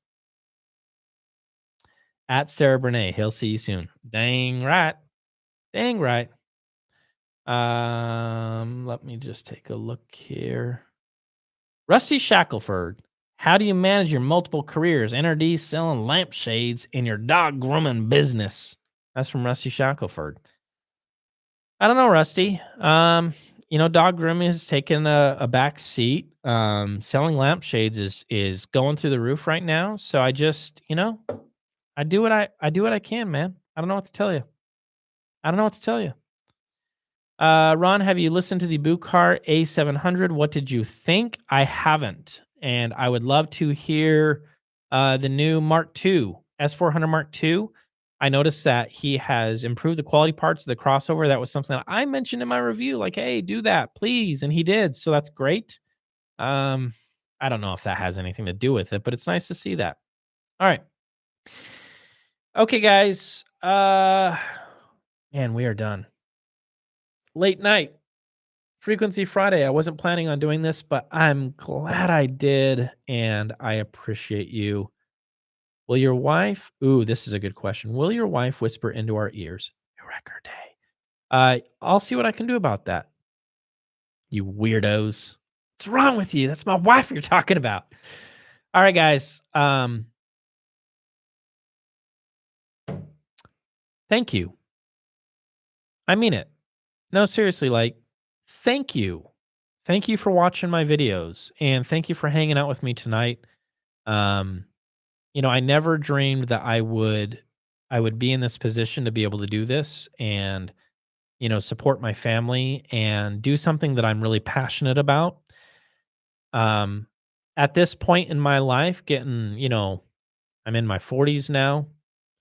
At Sarah Bernay, he'll see you soon. Dang right. Dang right. Let me just take a look here. Rusty Shackelford, how do you manage your multiple careers, NRD selling lampshades in your dog grooming business? That's from Rusty Shackelford. I don't know, Rusty. Dog grooming has taken a back seat. Selling lampshades is going through the roof right now. So I just, I do what I can, man. I don't know what to tell you. I don't know what to tell you. Ron, have you listened to the Bucar A700? What did you think? I haven't, and I would love to hear the new Mark II, S400 Mark II. I noticed that he has improved the quality parts of the crossover. That was something that I mentioned in my review, like, hey, do that, please. And he did. So that's great. I don't know if that has anything to do with it, but it's nice to see that. All right. Okay, guys. Man, we are done. Late night. Frequency Friday. I wasn't planning on doing this, but I'm glad I did, and I appreciate you. Will your wife? Ooh, this is a good question. Will your wife whisper into our ears? New Record Day. I'll see what I can do about that. You weirdos. What's wrong with you? That's my wife you're talking about. All right, guys. Thank you. I mean it. No, seriously, like, thank you. Thank you for watching my videos, and thank you for hanging out with me tonight. Um, I never dreamed that I would be in this position to be able to do this and, support my family and do something that I'm really passionate about. Um, at this point in my life, I'm in my 40s now.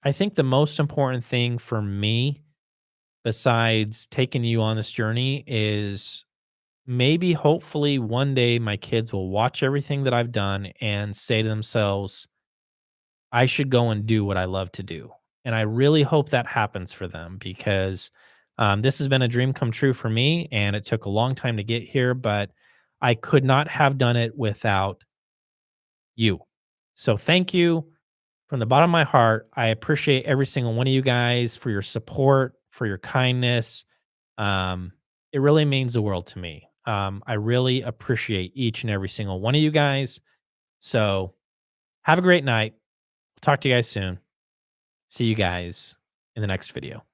I think the most important thing for me, besides taking you on this journey, is maybe hopefully one day my kids will watch everything that I've done and say to themselves, I should go and do what I love to do. And I really hope that happens for them because this has been a dream come true for me. And it took a long time to get here, but I could not have done it without you. So thank you from the bottom of my heart. I appreciate every single one of you guys for your support, for your kindness. It really means the world to me. I really appreciate each and every single one of you guys. So have a great night. Talk to you guys soon. See you guys in the next video.